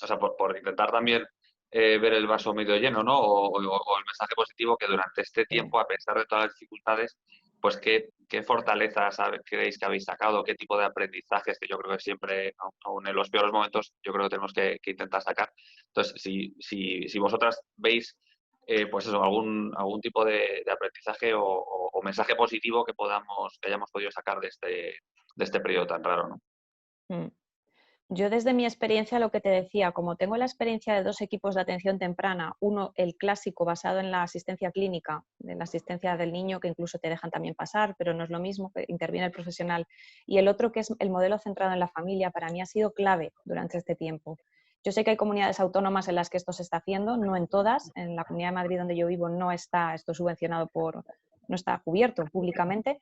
o sea, por intentar también ver el vaso medio lleno, ¿no? O el mensaje positivo, que durante este tiempo, a pesar de todas las dificultades, pues qué fortalezas creéis que habéis sacado, qué tipo de aprendizajes, que yo creo que siempre, aún en los peores momentos, yo creo que tenemos que intentar sacar. Entonces, si vosotras veis pues eso, algún tipo de aprendizaje o mensaje positivo que hayamos podido sacar de este periodo tan raro, ¿no? Yo desde mi experiencia, lo que te decía, como tengo la experiencia de 2 equipos de atención temprana, uno el clásico basado en la asistencia clínica, en la asistencia del niño, que incluso te dejan también pasar, pero no es lo mismo, que interviene el profesional, y el otro que es el modelo centrado en la familia, para mí ha sido clave durante este tiempo. Yo sé que hay comunidades autónomas en las que esto se está haciendo, no en todas. En la Comunidad de Madrid, donde yo vivo, no está esto subvencionado no está cubierto públicamente.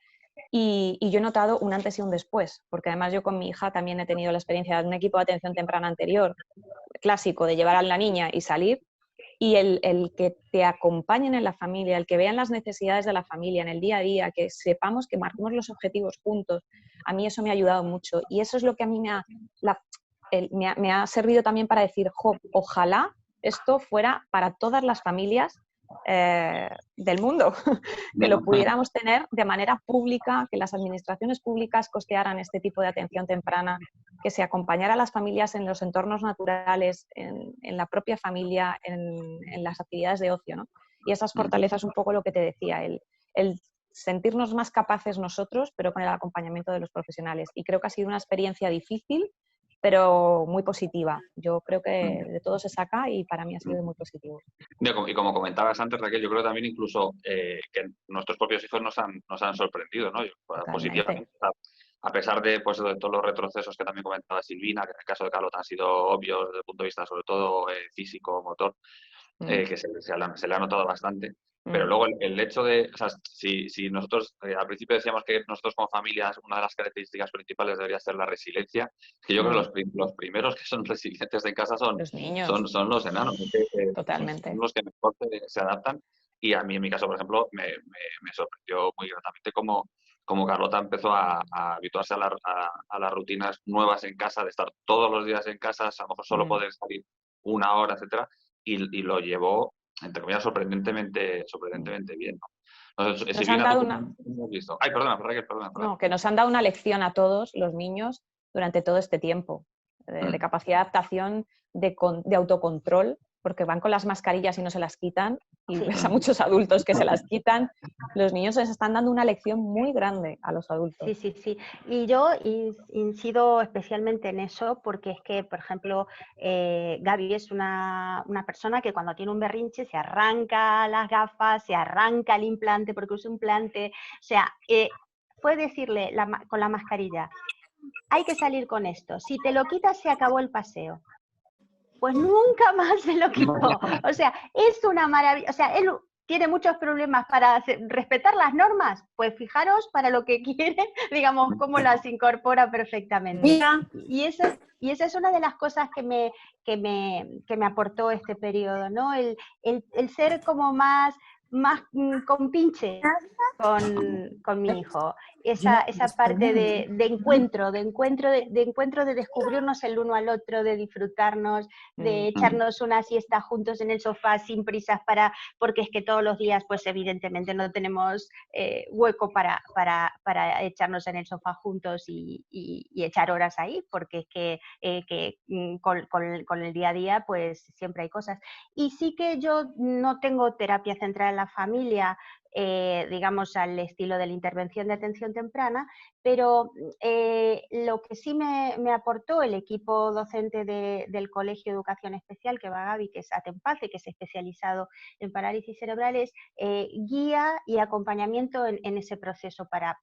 Y yo he notado un antes y un después, porque además yo con mi hija también he tenido la experiencia de un equipo de atención temprana anterior, clásico, de llevar a la niña y salir, y el que te acompañen en la familia, el que vean las necesidades de la familia en el día a día, que sepamos que marquemos los objetivos juntos, a mí eso me ha ayudado mucho. Y eso es lo que a mí me ha servido también para decir, ojalá esto fuera para todas las familias del mundo, que lo pudiéramos tener de manera pública, que las administraciones públicas costearan este tipo de atención temprana, que se acompañara a las familias en los entornos naturales, en la propia familia, en las actividades de ocio, ¿no? Y esas fortalezas, un poco lo que te decía, el sentirnos más capaces nosotros, pero con el acompañamiento de los profesionales. Y creo que ha sido una experiencia difícil, pero muy positiva. Yo creo que de todo se saca y para mí ha sido muy positivo. Y como comentabas antes, Raquel, yo creo también incluso que nuestros propios hijos nos han sorprendido, ¿no? Positivamente. A pesar de, pues, de todos los retrocesos que también comentaba Silvina, que en el caso de Carlota han sido obvios desde el punto de vista sobre todo físico, motor, que se le ha notado bastante. Pero luego el hecho de, o sea, si nosotros al principio decíamos que nosotros como familias una de las características principales debería ser la resiliencia, que yo creo que los primeros que son resilientes en casa son los niños, son los enanos, totalmente. Son los que mejor se adaptan. Y a mí en mi caso, por ejemplo, me sorprendió muy gratamente cómo Carlota empezó a habituarse a las rutinas nuevas en casa, de estar todos los días en casa, a lo mejor solo poder salir una hora, etcétera, y lo llevó, entre comillas, sorprendentemente bien, ¿no? Entonces, nos han dado una... visto. Ay, perdona, Raquel, perdona. No, que nos han dado una lección a todos los niños durante todo este tiempo, de capacidad de adaptación, de autocontrol, porque van con las mascarillas y no se las quitan, y ves a muchos adultos que se las quitan. Los niños les están dando una lección muy grande a los adultos. Sí. Y yo incido especialmente en eso porque es que, por ejemplo, Gaby es una persona que cuando tiene un berrinche se arranca las gafas, se arranca el implante porque usa un implante. O sea, fue decirle con la mascarilla, hay que salir con esto. Si te lo quitas, se acabó el paseo. Pues nunca más se lo quitó. O sea, es una maravilla. O sea, él tiene muchos problemas para respetar las normas. Pues fijaros para lo que quiere, digamos, cómo las incorpora perfectamente. Y esa es una de las cosas que me aportó este periodo, ¿no? El ser como más compinche con mi hijo, esa parte de encuentro, de descubrirnos el uno al otro, de disfrutarnos, de echarnos una siesta juntos en el sofá sin prisas porque es que todos los días pues evidentemente no tenemos hueco para echarnos en el sofá juntos y echar horas ahí, porque es que con el día a día pues siempre hay cosas. Y sí que yo no tengo terapia centrada en la familia, digamos al estilo de la intervención de atención temprana, pero lo que sí me aportó el equipo docente del Colegio de Educación Especial, que va Gaby, que es ATEMPACE, que es especializado en parálisis cerebral, es guía y acompañamiento en ese proceso para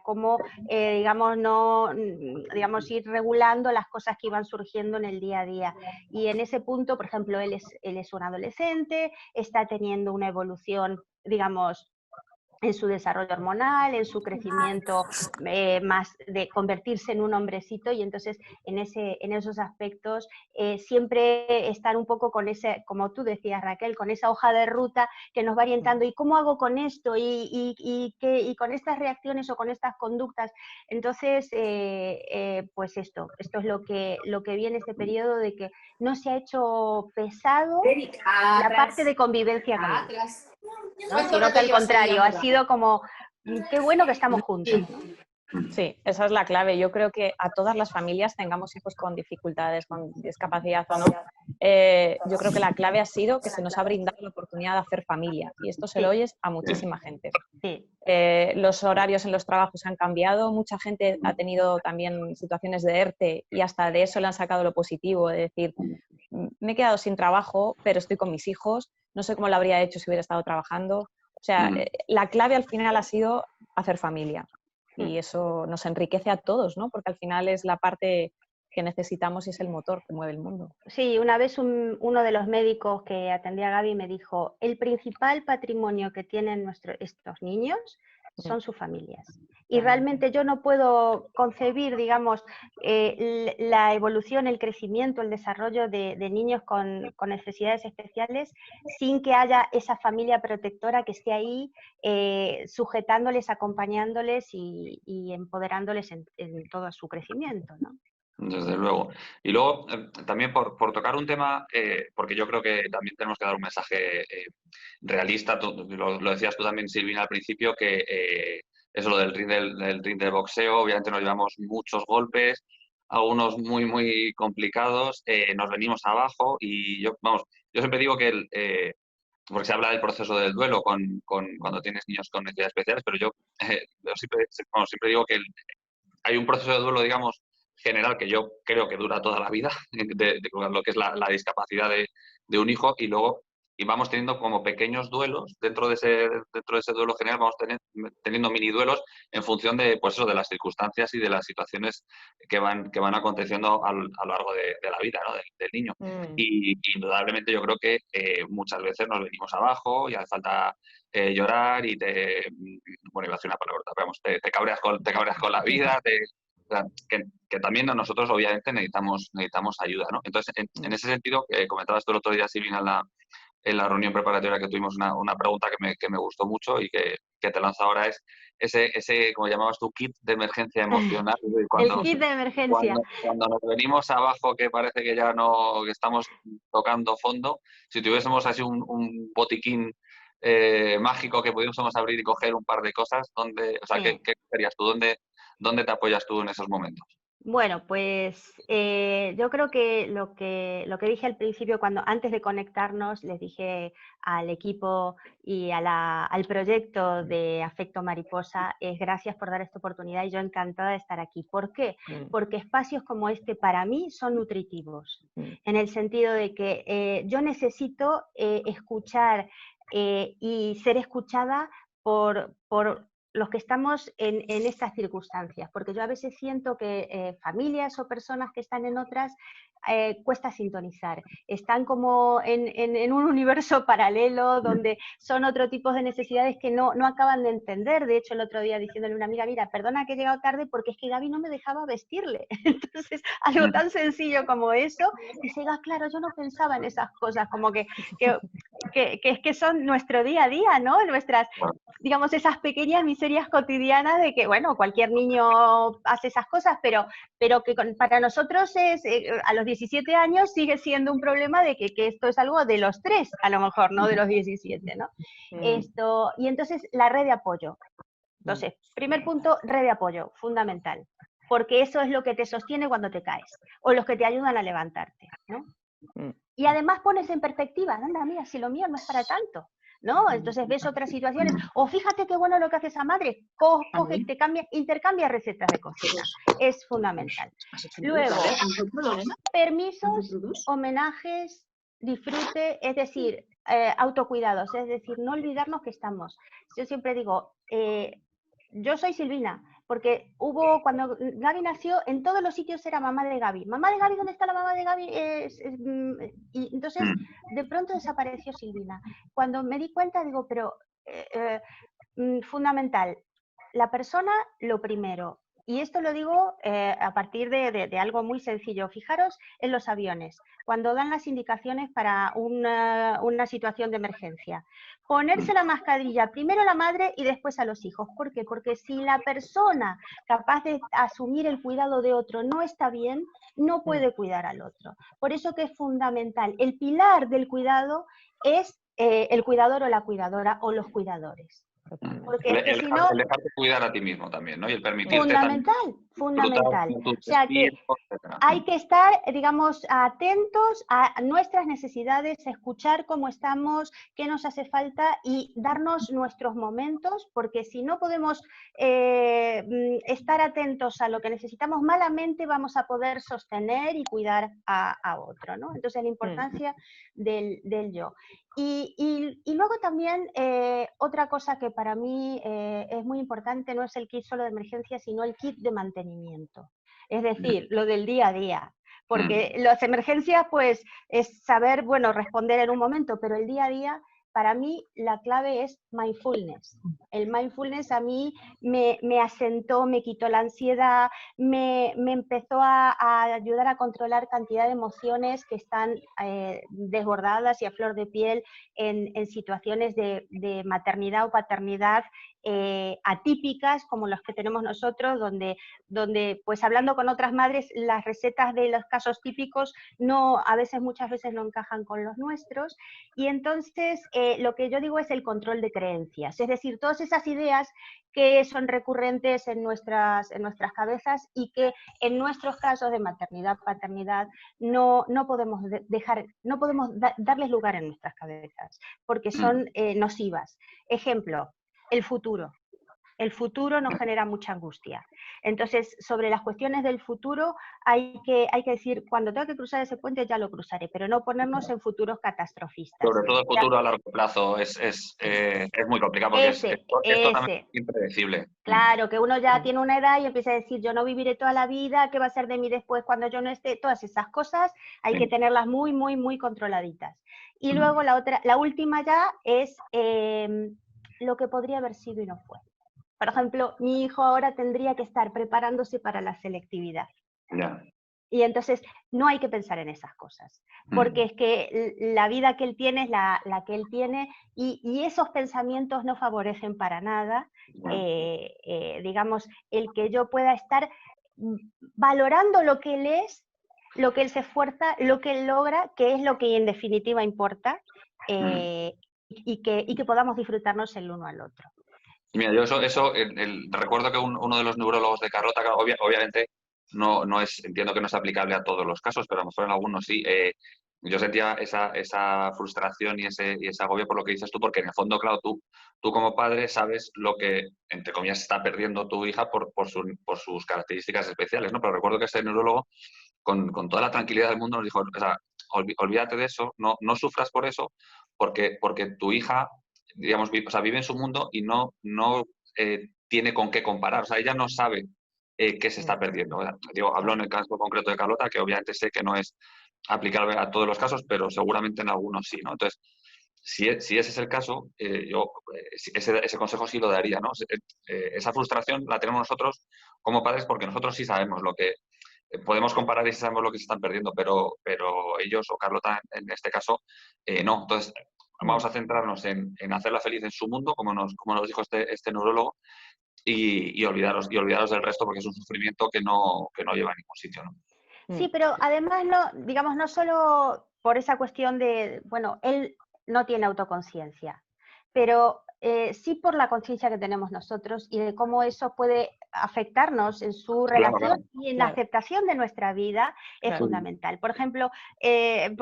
cómo, digamos, ir regulando las cosas que iban surgiendo en el día a día. Y en ese punto, por ejemplo, él es un adolescente, está teniendo una evolución, digamos, en su desarrollo hormonal, en su crecimiento más de convertirse en un hombrecito, y entonces en esos aspectos siempre estar un poco con ese, como tú decías Raquel, con esa hoja de ruta que nos va orientando, ¿y cómo hago con esto? ¿Y con estas reacciones o con estas conductas? Entonces, pues esto es lo que viene este periodo, de que no se ha hecho pesado la parte de convivencia con él, ¿no? Sino que al contrario, ha sido como, qué bueno que estamos juntos, ¿no? Sí, esa es la clave. Yo creo que a todas las familias, tengamos hijos con dificultades, con discapacidad o no, yo creo que la clave ha sido que se nos ha brindado la oportunidad de hacer familia, y esto se lo oyes a muchísima gente. Sí. Los horarios en los trabajos han cambiado, mucha gente ha tenido también situaciones de ERTE y hasta de eso le han sacado lo positivo, de decir, me he quedado sin trabajo, pero estoy con mis hijos, no sé cómo lo habría hecho si hubiera estado trabajando. O sea, la clave al final ha sido hacer familia. Y eso nos enriquece a todos, ¿no? Porque al final es la parte que necesitamos y es el motor que mueve el mundo. Sí, una vez uno de los médicos que atendía a Gaby me dijo, el principal patrimonio que tienen estos niños son sus familias. Y realmente yo no puedo concebir, digamos, la evolución, el crecimiento, el desarrollo de niños con necesidades especiales sin que haya esa familia protectora que esté ahí sujetándoles, acompañándoles y empoderándoles en todo su crecimiento, ¿no? Desde luego. Y luego, también por tocar un tema, porque yo creo que también tenemos que dar un mensaje realista, lo decías tú también, Silvina, al principio, que eso lo del ring del boxeo, obviamente nos llevamos muchos golpes, algunos muy, muy complicados, nos venimos abajo y yo siempre digo que porque se habla del proceso del duelo cuando tienes niños con necesidades especiales, pero yo siempre digo que hay un proceso de duelo, digamos, general que yo creo que dura toda la vida, de lo que es la discapacidad de un hijo, y vamos teniendo como pequeños duelos dentro de ese duelo general, vamos teniendo mini duelos en función de, pues eso, de las circunstancias y de las situaciones que van aconteciendo a lo largo de la vida, ¿no? del niño. Y indudablemente yo creo que muchas veces nos venimos abajo y hace falta llorar y bueno, iba a decir una palabra, vamos, te cabreas con la vida, o sea, que también nosotros obviamente necesitamos ayuda, ¿no? Entonces, en ese sentido, comentabas tú el otro día, Silvina, en la reunión preparatoria que tuvimos una pregunta que me gustó mucho y que te lanzo ahora, es ese, como llamabas tú, kit de emergencia emocional. El kit de emergencia. Cuando nos venimos abajo, que parece que ya no, que estamos tocando fondo, si tuviésemos así un botiquín mágico que pudiésemos abrir y coger un par de cosas, o sea, ¿qué querías tú? ¿Dónde te apoyas tú en esos momentos? Bueno, pues yo creo que lo que dije al principio, antes de conectarnos, les dije al equipo y al proyecto de Afecto Mariposa, es gracias por dar esta oportunidad y yo encantada de estar aquí. ¿Por qué? Porque espacios como este para mí son nutritivos, en el sentido de que yo necesito escuchar y ser escuchada por los que estamos en estas circunstancias, porque yo a veces siento que familias o personas que están en otras cuesta sintonizar, están como en un universo paralelo donde son otro tipo de necesidades que no acaban de entender. De hecho, el otro día diciéndole a una amiga, mira, perdona que he llegado tarde porque es que Gaby no me dejaba vestirle. Entonces, algo tan sencillo como eso, dice, claro, yo no pensaba en esas cosas, como que es que son nuestro día a día, ¿no? Nuestras, digamos, esas pequeñas miserias cotidianas de que, bueno, cualquier niño hace esas cosas, pero que para nosotros a los 17 años sigue siendo un problema de que esto es algo de los 3, a lo mejor, no de los 17, ¿no? Y entonces la red de apoyo. Entonces, primer punto, red de apoyo, fundamental, porque eso es lo que te sostiene cuando te caes, o los que te ayudan a levantarte, ¿no? Y además pones en perspectiva, anda, mira, si lo mío no es para tanto, ¿no? Entonces ves otras situaciones, o fíjate qué bueno lo que hace esa madre, coge, intercambia recetas de cocina, es fundamental. Luego, permisos, homenajes, disfrute, es decir, autocuidados, es decir, no olvidarnos que estamos. Yo siempre digo, yo soy Silvina, porque cuando Gaby nació, en todos los sitios era mamá de Gaby. Mamá de Gaby, ¿dónde está la mamá de Gaby? Y entonces, de pronto desapareció Silvina. Cuando me di cuenta, digo, pero fundamental, la persona lo primero. Y esto lo digo a partir de algo muy sencillo. Fijaros en los aviones, cuando dan las indicaciones para una situación de emergencia. Ponerse la mascarilla, primero a la madre y después a los hijos. ¿Por qué? Porque si la persona capaz de asumir el cuidado de otro no está bien, no puede cuidar al otro. Por eso que es fundamental. El pilar del cuidado es el cuidador o la cuidadora o los cuidadores. Porque es que si no... El dejarte cuidar a ti mismo también, ¿no? Y el permitirte también Fundamental. disfrutar O sea que tiempo, etcétera. hay que estar, digamos, atentos a nuestras necesidades, escuchar cómo estamos, qué nos hace falta y darnos nuestros momentos, porque si no podemos estar atentos a lo que necesitamos, malamente vamos a poder sostener y cuidar a otro, ¿no? Entonces la importancia del yo. Y luego también otra cosa que para mí es muy importante no es el kit solo de emergencia, sino el kit de mantenimiento. Es decir, lo del día a día. Porque las emergencias, pues, es saber, bueno, responder en un momento, pero el día a día, para mí, la clave es mindfulness. El mindfulness a mí me asentó, me quitó la ansiedad, me empezó a ayudar a controlar cantidad de emociones que están desbordadas y a flor de piel en situaciones de maternidad o paternidad atípicas como los que tenemos nosotros, donde pues hablando con otras madres, las recetas de los casos típicos muchas veces no encajan con los nuestros, y entonces lo que yo digo es el control de creencias, es decir, todas esas ideas que son recurrentes en nuestras cabezas y que en nuestros casos de maternidad, paternidad, no podemos darles lugar en nuestras cabezas, porque son nocivas. Ejemplo, el futuro. El futuro nos genera mucha angustia. Entonces, sobre las cuestiones del futuro hay que decir, cuando tenga que cruzar ese puente ya lo cruzaré, pero no ponernos en futuros catastrofistas. Sobre todo el futuro a largo plazo es muy complicado porque es totalmente impredecible. Claro, que uno ya tiene una edad y empieza a decir, yo no viviré toda la vida, ¿qué va a ser de mí después cuando yo no esté? Todas esas cosas hay que tenerlas muy, muy, muy controladitas. Y luego la última ya es lo que podría haber sido y no fue. Por ejemplo, mi hijo ahora tendría que estar preparándose para la selectividad. Yeah. Y entonces no hay que pensar en esas cosas, porque es que la vida que él tiene es la que él tiene y esos pensamientos no favorecen para nada, digamos, el que yo pueda estar valorando lo que él es, lo que él se esfuerza, lo que él logra, que es lo que en definitiva importa, y que podamos disfrutarnos el uno al otro. Mira, yo recuerdo que uno de los neurólogos de Carlota, obviamente no es, entiendo que no es aplicable a todos los casos, pero a lo mejor en algunos sí. Yo sentía esa frustración y ese agobio por lo que dices tú, porque en el fondo, claro, tú como padre sabes lo que, entre comillas, está perdiendo tu hija por sus características especiales, ¿no? Pero recuerdo que ese neurólogo, con toda la tranquilidad del mundo, nos dijo, o sea, olvídate de eso, no sufras por eso, porque tu hija, digamos, vive en su mundo y no tiene con qué comparar. O sea, ella no sabe qué se está perdiendo. Hablo en el caso concreto de Carlota, que obviamente sé que no es aplicable a todos los casos, pero seguramente en algunos sí, ¿no? Entonces, si ese es el caso, yo ese consejo sí lo daría, ¿no? Esa frustración la tenemos nosotros como padres porque nosotros sí sabemos lo que podemos comparar y sí sabemos lo que se están perdiendo, pero ellos o Carlota en este caso no. Entonces, vamos a centrarnos en hacerla feliz en su mundo, como nos dijo este neurólogo, y olvidaros del resto porque es un sufrimiento que no lleva a ningún sitio, ¿no? Sí, pero además no solo por esa cuestión de, bueno, él no tiene autoconciencia, pero sí por la conciencia que tenemos nosotros y de cómo eso puede afectarnos en su relación y en la aceptación de nuestra vida es fundamental. Por ejemplo, gente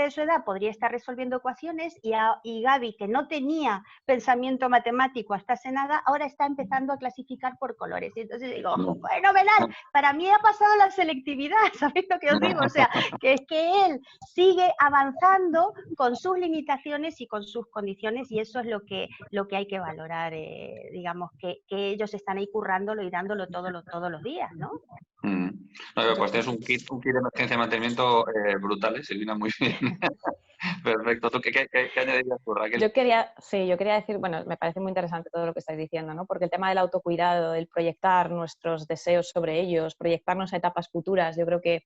de su edad podría estar resolviendo ecuaciones y Gaby, que no tenía pensamiento matemático hasta hace nada, ahora está empezando a clasificar por colores. Y entonces digo, fenomenal, para mí ha pasado la selectividad, ¿sabéis lo que os digo? O sea, que es que él sigue avanzando con sus limitaciones y con sus condiciones, y eso es lo que hay que valorar, digamos, que ellos están ahí currándolo y dándolo todos los días, ¿no? No, pues tienes un kit de emergencia de mantenimiento brutal, Silvina, muy bien. Perfecto. ¿Tú qué añadirías tú, Raquel? Yo quería decir, bueno, me parece muy interesante todo lo que estáis diciendo, ¿no? Porque el tema del autocuidado, el proyectar nuestros deseos sobre ellos, proyectarnos a etapas futuras, yo creo que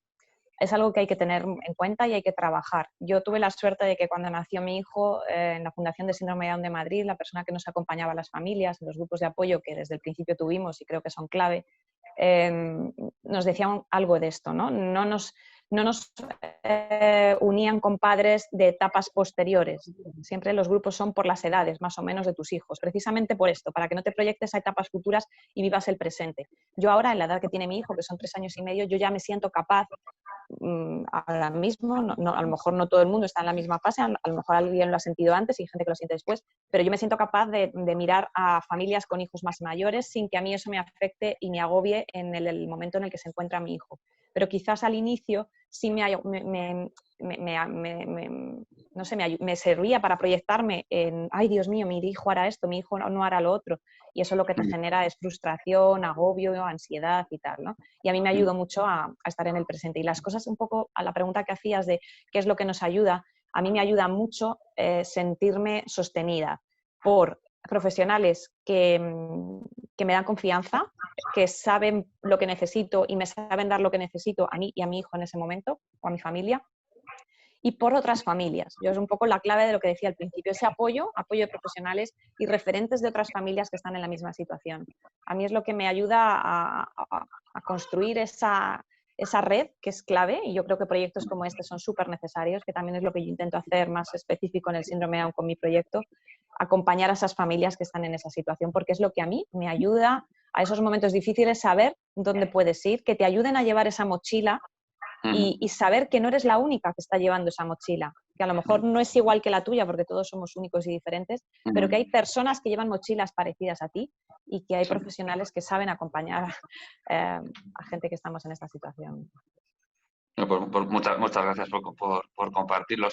es algo que hay que tener en cuenta y hay que trabajar. Yo tuve la suerte de que cuando nació mi hijo, en la Fundación de Síndrome de Down de Madrid, la persona que nos acompañaba a las familias, en los grupos de apoyo que desde el principio tuvimos y creo que son clave, nos decían algo de esto, ¿no? No no nos unían con padres de etapas posteriores. Siempre los grupos son por las edades, más o menos, de tus hijos, precisamente por esto, para que no te proyectes a etapas futuras y vivas el presente. Yo ahora, en la edad que tiene mi hijo, que son 3 años y medio, yo ya me siento capaz, ahora mismo, a lo mejor no todo el mundo está en la misma fase, a lo mejor alguien lo ha sentido antes y hay gente que lo siente después, pero yo me siento capaz de mirar a familias con hijos más mayores sin que a mí eso me afecte y me agobie en el momento en el que se encuentra mi hijo. Pero quizás al inicio sí no sé, me servía para proyectarme en, ay, Dios mío, mi hijo hará esto, mi hijo no hará lo otro, y eso lo que te genera es frustración, agobio, ansiedad y tal, ¿no? Y a mí me ayudó mucho a estar en el presente. Y las cosas, un poco a la pregunta que hacías de qué es lo que nos ayuda, a mí me ayuda mucho sentirme sostenida por profesionales que me dan confianza, que saben lo que necesito y me saben dar lo que necesito a mí y a mi hijo en ese momento, o a mi familia, y por otras familias. Yo es un poco la clave de lo que decía al principio, ese apoyo de profesionales y referentes de otras familias que están en la misma situación. A mí es lo que me ayuda a construir esa red, que es clave, y yo creo que proyectos como este son súper necesarios, que también es lo que yo intento hacer más específico en el síndrome Down con mi proyecto, acompañar a esas familias que están en esa situación, porque es lo que a mí me ayuda a esos momentos difíciles, saber dónde puedes ir, que te ayuden a llevar esa mochila y saber que no eres la única que está llevando esa mochila, que a lo mejor no es igual que la tuya porque todos somos únicos y diferentes, pero que hay personas que llevan mochilas parecidas a ti y que hay profesionales que saben acompañar a gente que estamos en esta situación. Pues muchas gracias por compartirlo.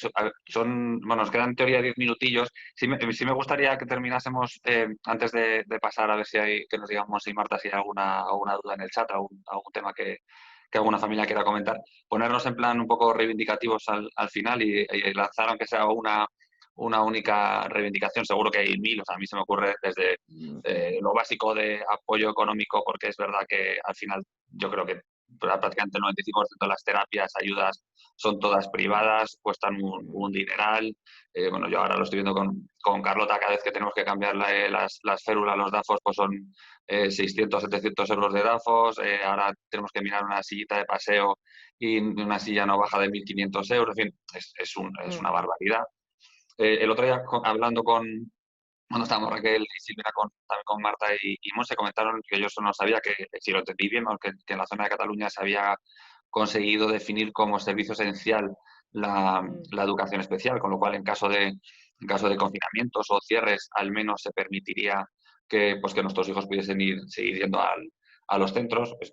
Bueno, nos quedan en teoría 10 minutillos. Sí me gustaría que terminásemos, antes de pasar a ver que nos digamos si Marta, si hay alguna duda en el chat, algún tema que alguna familia quiera comentar, ponernos en plan un poco reivindicativos al final y lanzar, aunque sea una única reivindicación. Seguro que hay 1000, o sea, a mí se me ocurre desde lo básico de apoyo económico, porque es verdad que al final yo creo que prácticamente el 95% de las terapias, ayudas, son todas privadas, cuestan un dineral. Bueno, yo ahora lo estoy viendo con Carlota, cada vez que tenemos que cambiar las férulas, los DAFOS, pues son 600, 700 euros de DAFOS. Ahora tenemos que mirar una sillita de paseo y una silla no baja de 1.500 euros. En fin, es una barbaridad. El otro día, hablando cuando estábamos Raquel y Silvia también con Marta y Monse, comentaron que yo eso no sabía, que si lo entendí bien, que en la zona de Cataluña se había conseguido definir como servicio esencial la educación especial, con lo cual en caso de confinamientos o cierres al menos se permitiría que nuestros hijos pudiesen seguir yendo a los centros. Pues,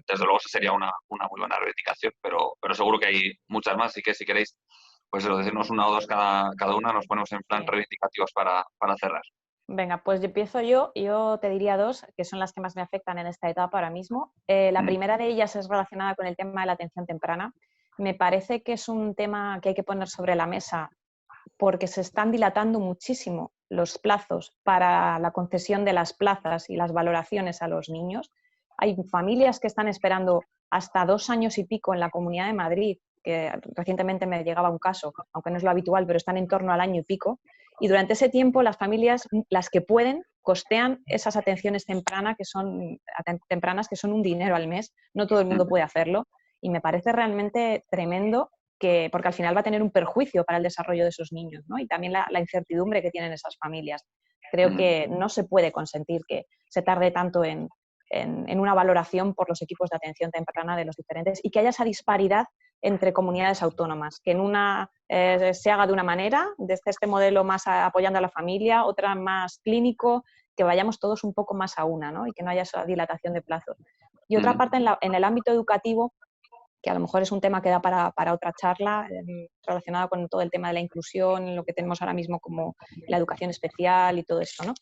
desde luego esa sería una muy buena reivindicación, pero seguro que hay muchas más, y que si queréis pues decirnos una o dos cada una, nos ponemos en plan reivindicativos para cerrar. Venga, pues empiezo yo. Yo te diría 2, que son las que más me afectan en esta etapa ahora mismo. La primera de ellas es relacionada con el tema de la atención temprana. Me parece que es un tema que hay que poner sobre la mesa porque se están dilatando muchísimo los plazos para la concesión de las plazas y las valoraciones a los niños. Hay familias que están esperando hasta 2 años y pico en la Comunidad de Madrid, que recientemente me llegaba un caso, aunque no es lo habitual, pero están en torno al año y pico. Y durante ese tiempo las familias, las que pueden, costean esas atenciones tempranas que son un dinero al mes. No todo el mundo puede hacerlo y me parece realmente tremendo, porque al final va a tener un perjuicio para el desarrollo de esos niños, ¿no? Y también la incertidumbre que tienen esas familias. Creo que no se puede consentir que se tarde tanto en una valoración por los equipos de atención temprana de los diferentes y que haya esa disparidad entre comunidades autónomas, que en una se haga de una manera, desde este modelo más apoyando a la familia, otra más clínico, que vayamos todos un poco más a una, ¿no? Y que no haya esa dilatación de plazos. Y otra parte en el ámbito educativo, que a lo mejor es un tema que da para otra charla, relacionado con todo el tema de la inclusión, lo que tenemos ahora mismo como la educación especial y todo esto, ¿no?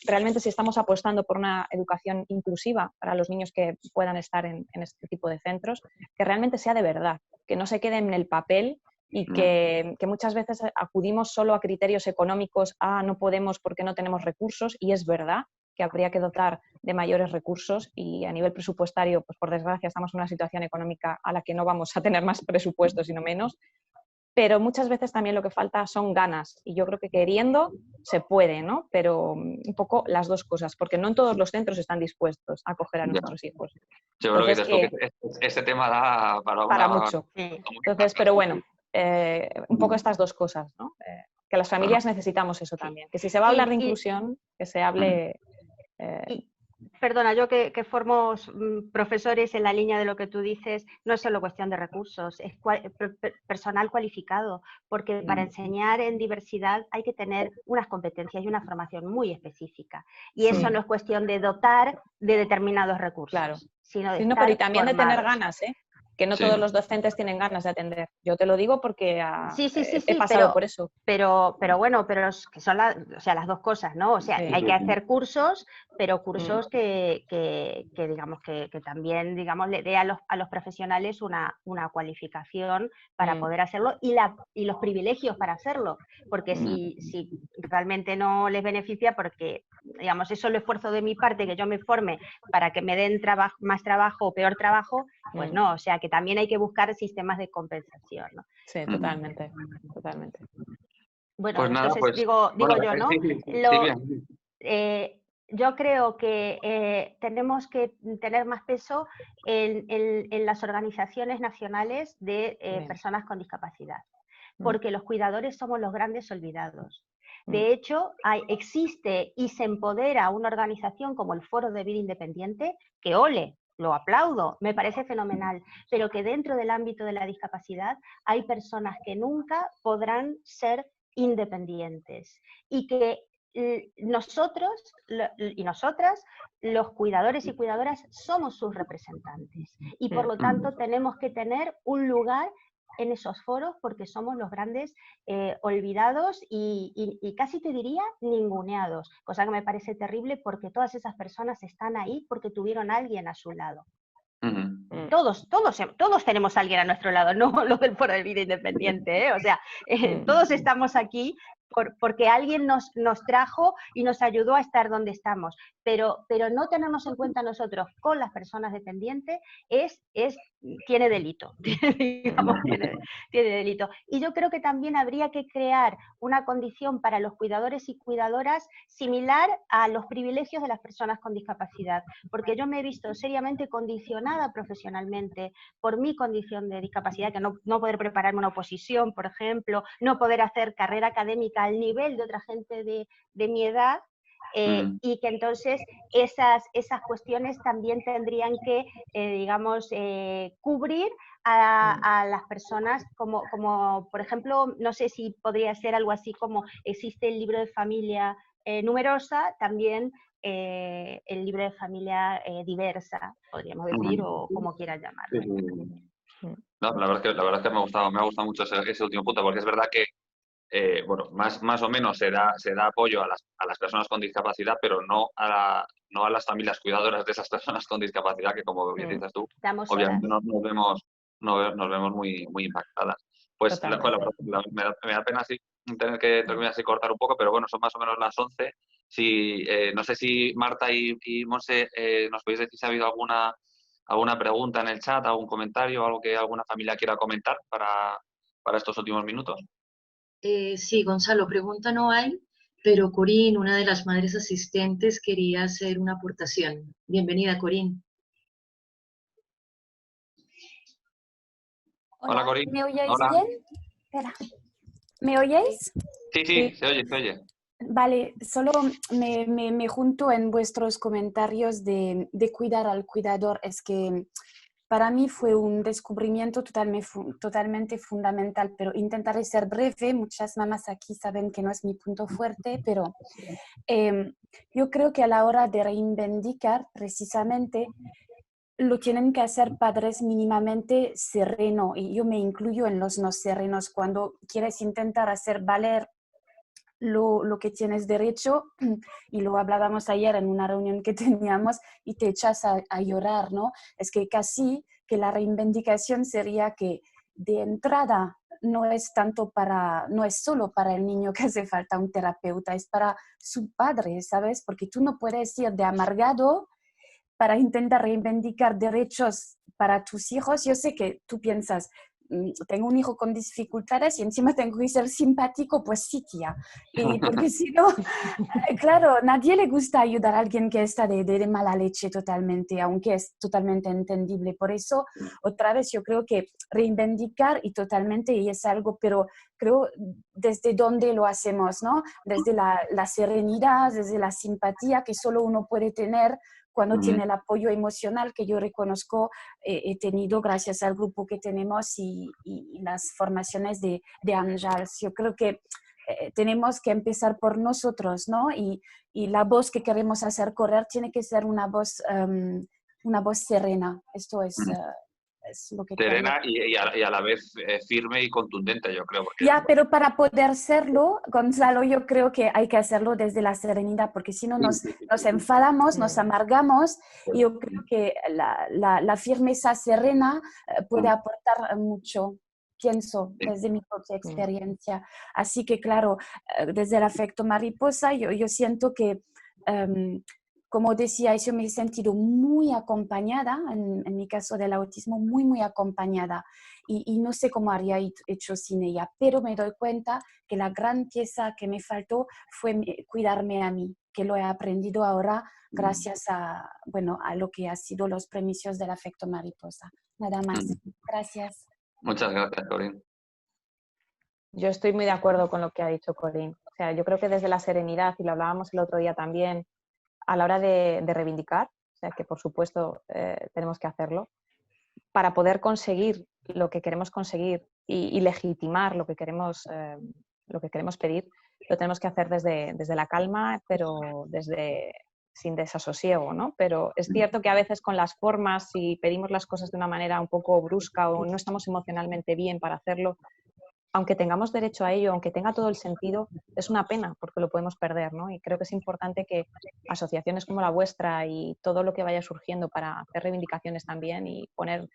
Realmente, si estamos apostando por una educación inclusiva para los niños que puedan estar en este tipo de centros, que realmente sea de verdad, que no se quede en el papel y que muchas veces acudimos solo a criterios económicos, no podemos porque no tenemos recursos, y es verdad que habría que dotar de mayores recursos, y a nivel presupuestario, pues por desgracia estamos en una situación económica a la que no vamos a tener más presupuesto, sino menos, pero muchas veces también lo que falta son ganas, y yo creo que queriendo se puede, ¿no? Pero un poco las dos cosas, porque no en todos los centros están dispuestos a acoger a nuestros hijos. Yo creo que Entonces, dices tú que este tema da para mucho. Entonces, pero bueno, un poco estas dos cosas, ¿no? Que las familias necesitamos eso también. Que si se va a hablar de inclusión, que se hable... Perdona, yo que formo profesores en la línea de lo que tú dices, no es solo cuestión de recursos, es personal cualificado, porque para enseñar en diversidad hay que tener unas competencias y una formación muy específica. Y eso no es cuestión de dotar de determinados recursos, claro, sino de pero y también de tener ganas, que no todos los docentes tienen ganas de atender. Yo te lo digo porque he pasado por eso. Pero bueno, pero que son las dos cosas, ¿no? O sea, hay que hacer cursos, pero cursos que digamos que también, digamos, le dé a los profesionales una cualificación para poder hacerlo y los privilegios para hacerlo. Porque si realmente no les beneficia, porque, digamos, es solo esfuerzo de mi parte que yo me forme para que me den más trabajo o peor trabajo, pues no, o sea, que también hay que buscar sistemas de compensación, ¿no? Sí, totalmente, totalmente. Bueno, pues entonces nada, pues, digo yo, ¿no? Sí, yo creo que tenemos que tener más peso en las organizaciones nacionales de personas con discapacidad, porque los cuidadores somos los grandes olvidados. De hecho, existe y se empodera una organización como el Foro de Vida Independiente, que ole, lo aplaudo, me parece fenomenal, pero que dentro del ámbito de la discapacidad hay personas que nunca podrán ser independientes y que nosotros y nosotras, los cuidadores y cuidadoras, somos sus representantes y por lo tanto tenemos que tener un lugar en esos foros porque somos los grandes olvidados y casi te diría ninguneados, cosa que me parece terrible porque todas esas personas están ahí porque tuvieron a alguien a su lado. Todos tenemos a alguien a nuestro lado, no los del Foro de Vida Independiente, o sea, todos estamos aquí porque alguien nos trajo y nos ayudó a estar donde estamos, pero no tenernos en cuenta nosotros con las personas dependientes tiene delito, digamos, tiene delito. Y yo creo que también habría que crear una condición para los cuidadores y cuidadoras similar a los privilegios de las personas con discapacidad, porque yo me he visto seriamente condicionada profesionalmente por mi condición de discapacidad, que no poder prepararme una oposición, por ejemplo, no poder hacer carrera académica al nivel de otra gente de mi edad, y que entonces esas cuestiones también tendrían que, digamos, cubrir a las personas como, por ejemplo, no sé si podría ser algo así como existe el libro de familia numerosa, también el libro de familia diversa, podríamos decir, o como quieras llamarlo. No, la verdad es que me ha gustado mucho ese último punto, porque es verdad que bueno, más o menos se da apoyo a las personas con discapacidad, pero no a las familias cuidadoras de esas personas con discapacidad, que como bien dices tú, obviamente nos vemos muy impactadas. Pues me da pena así tener que terminar así, cortar un poco, pero bueno, son más o menos las 11. No sé si Marta y Monse nos podéis decir si ha habido alguna pregunta en el chat, algún comentario, algo que alguna familia quiera comentar para estos últimos minutos. Sí, Gonzalo, pregunta no hay, pero Corín, una de las madres asistentes, quería hacer una aportación. Bienvenida, Corín. Hola, Corín. ¿Me oyéis Hola. bien? Espera. ¿Me oyéis? Sí, se oye. Vale, solo me junto en vuestros comentarios de cuidar al cuidador. Es que para mí fue un descubrimiento totalmente fundamental, pero intentaré ser breve. Muchas mamás aquí saben que no es mi punto fuerte, pero yo creo que a la hora de reivindicar precisamente lo tienen que hacer padres mínimamente sereno, y yo me incluyo en los no serenos. Cuando quieres intentar hacer valer lo que tienes derecho, y lo hablábamos ayer en una reunión que teníamos, y te echas a llorar, ¿no? Es que casi que la reivindicación sería que de entrada no es solo para el niño que hace falta un terapeuta, es para su padre, ¿sabes? Porque tú no puedes ir de amargado para intentar reivindicar derechos para tus hijos. Yo sé que tú piensas, tengo un hijo con dificultades y encima tengo que ser simpático, pues sí, tía. Y porque si no, claro, nadie le gusta ayudar a alguien que está de mala leche totalmente, aunque es totalmente entendible. Por eso, otra vez, yo creo que reivindicar y totalmente, y es algo, pero creo desde dónde lo hacemos, ¿no? Desde la serenidad, desde la simpatía que solo uno puede tener cuando tiene el apoyo emocional que yo reconozco he tenido gracias al grupo que tenemos y las formaciones de Ángels. Yo creo que tenemos que empezar por nosotros, ¿no? Y la voz que queremos hacer correr tiene que ser una voz serena. Esto es lo que Serena quería. y a la vez firme y contundente, yo creo. Porque Ya, pero para poder serlo, Gonzalo, yo creo que hay que hacerlo desde la serenidad, porque si no nos enfadamos, nos amargamos, y yo creo que la firmeza serena puede aportar mucho, pienso, desde mi propia experiencia. Así que, claro, desde el afecto mariposa, yo siento que, como decía, yo me he sentido muy acompañada, en mi caso del autismo, muy, muy acompañada. Y no sé cómo habría hecho sin ella, pero me doy cuenta que la gran pieza que me faltó fue cuidarme a mí, que lo he aprendido ahora gracias a lo que ha sido los premios del afecto mariposa. Nada más. Gracias. Muchas gracias, Corín. Yo estoy muy de acuerdo con lo que ha dicho Corín. O sea, yo creo que desde la serenidad, y lo hablábamos el otro día también, a la hora de reivindicar, o sea, que por supuesto tenemos que hacerlo, para poder conseguir lo que queremos conseguir y legitimar lo que queremos pedir, lo tenemos que hacer desde la calma, pero sin desasosiego, ¿no? Pero es cierto que a veces con las formas, si pedimos las cosas de una manera un poco brusca o no estamos emocionalmente bien para hacerlo, aunque tengamos derecho a ello, aunque tenga todo el sentido, es una pena porque lo podemos perder, ¿no? Y creo que es importante que asociaciones como la vuestra y todo lo que vaya surgiendo para hacer reivindicaciones también y poner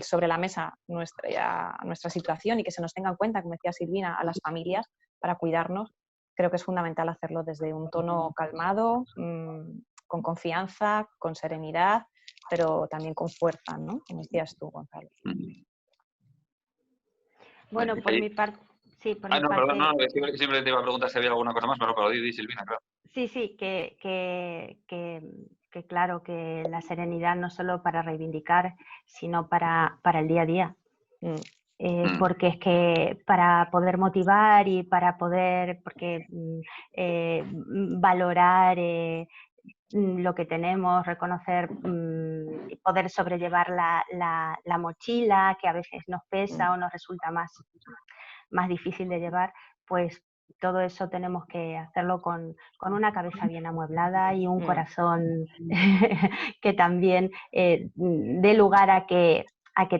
sobre la mesa nuestra situación y que se nos tenga en cuenta, como decía Silvina, a las familias para cuidarnos, creo que es fundamental hacerlo desde un tono calmado, con confianza, con serenidad, pero también con fuerza, ¿no? Como decías tú, Gonzalo. Bueno, por mi parte, sí, por mi no, parte. perdón, no, simplemente te iba a preguntar si había alguna cosa más, pero di, Silvina, claro. Sí, que claro, que la serenidad no solo para reivindicar, sino para el día a día. Porque es que para poder motivar y para poder valorar lo que tenemos, reconocer, poder sobrellevar la mochila que a veces nos pesa o nos resulta más difícil de llevar, pues todo eso tenemos que hacerlo con una cabeza bien amueblada y un corazón que también dé lugar a que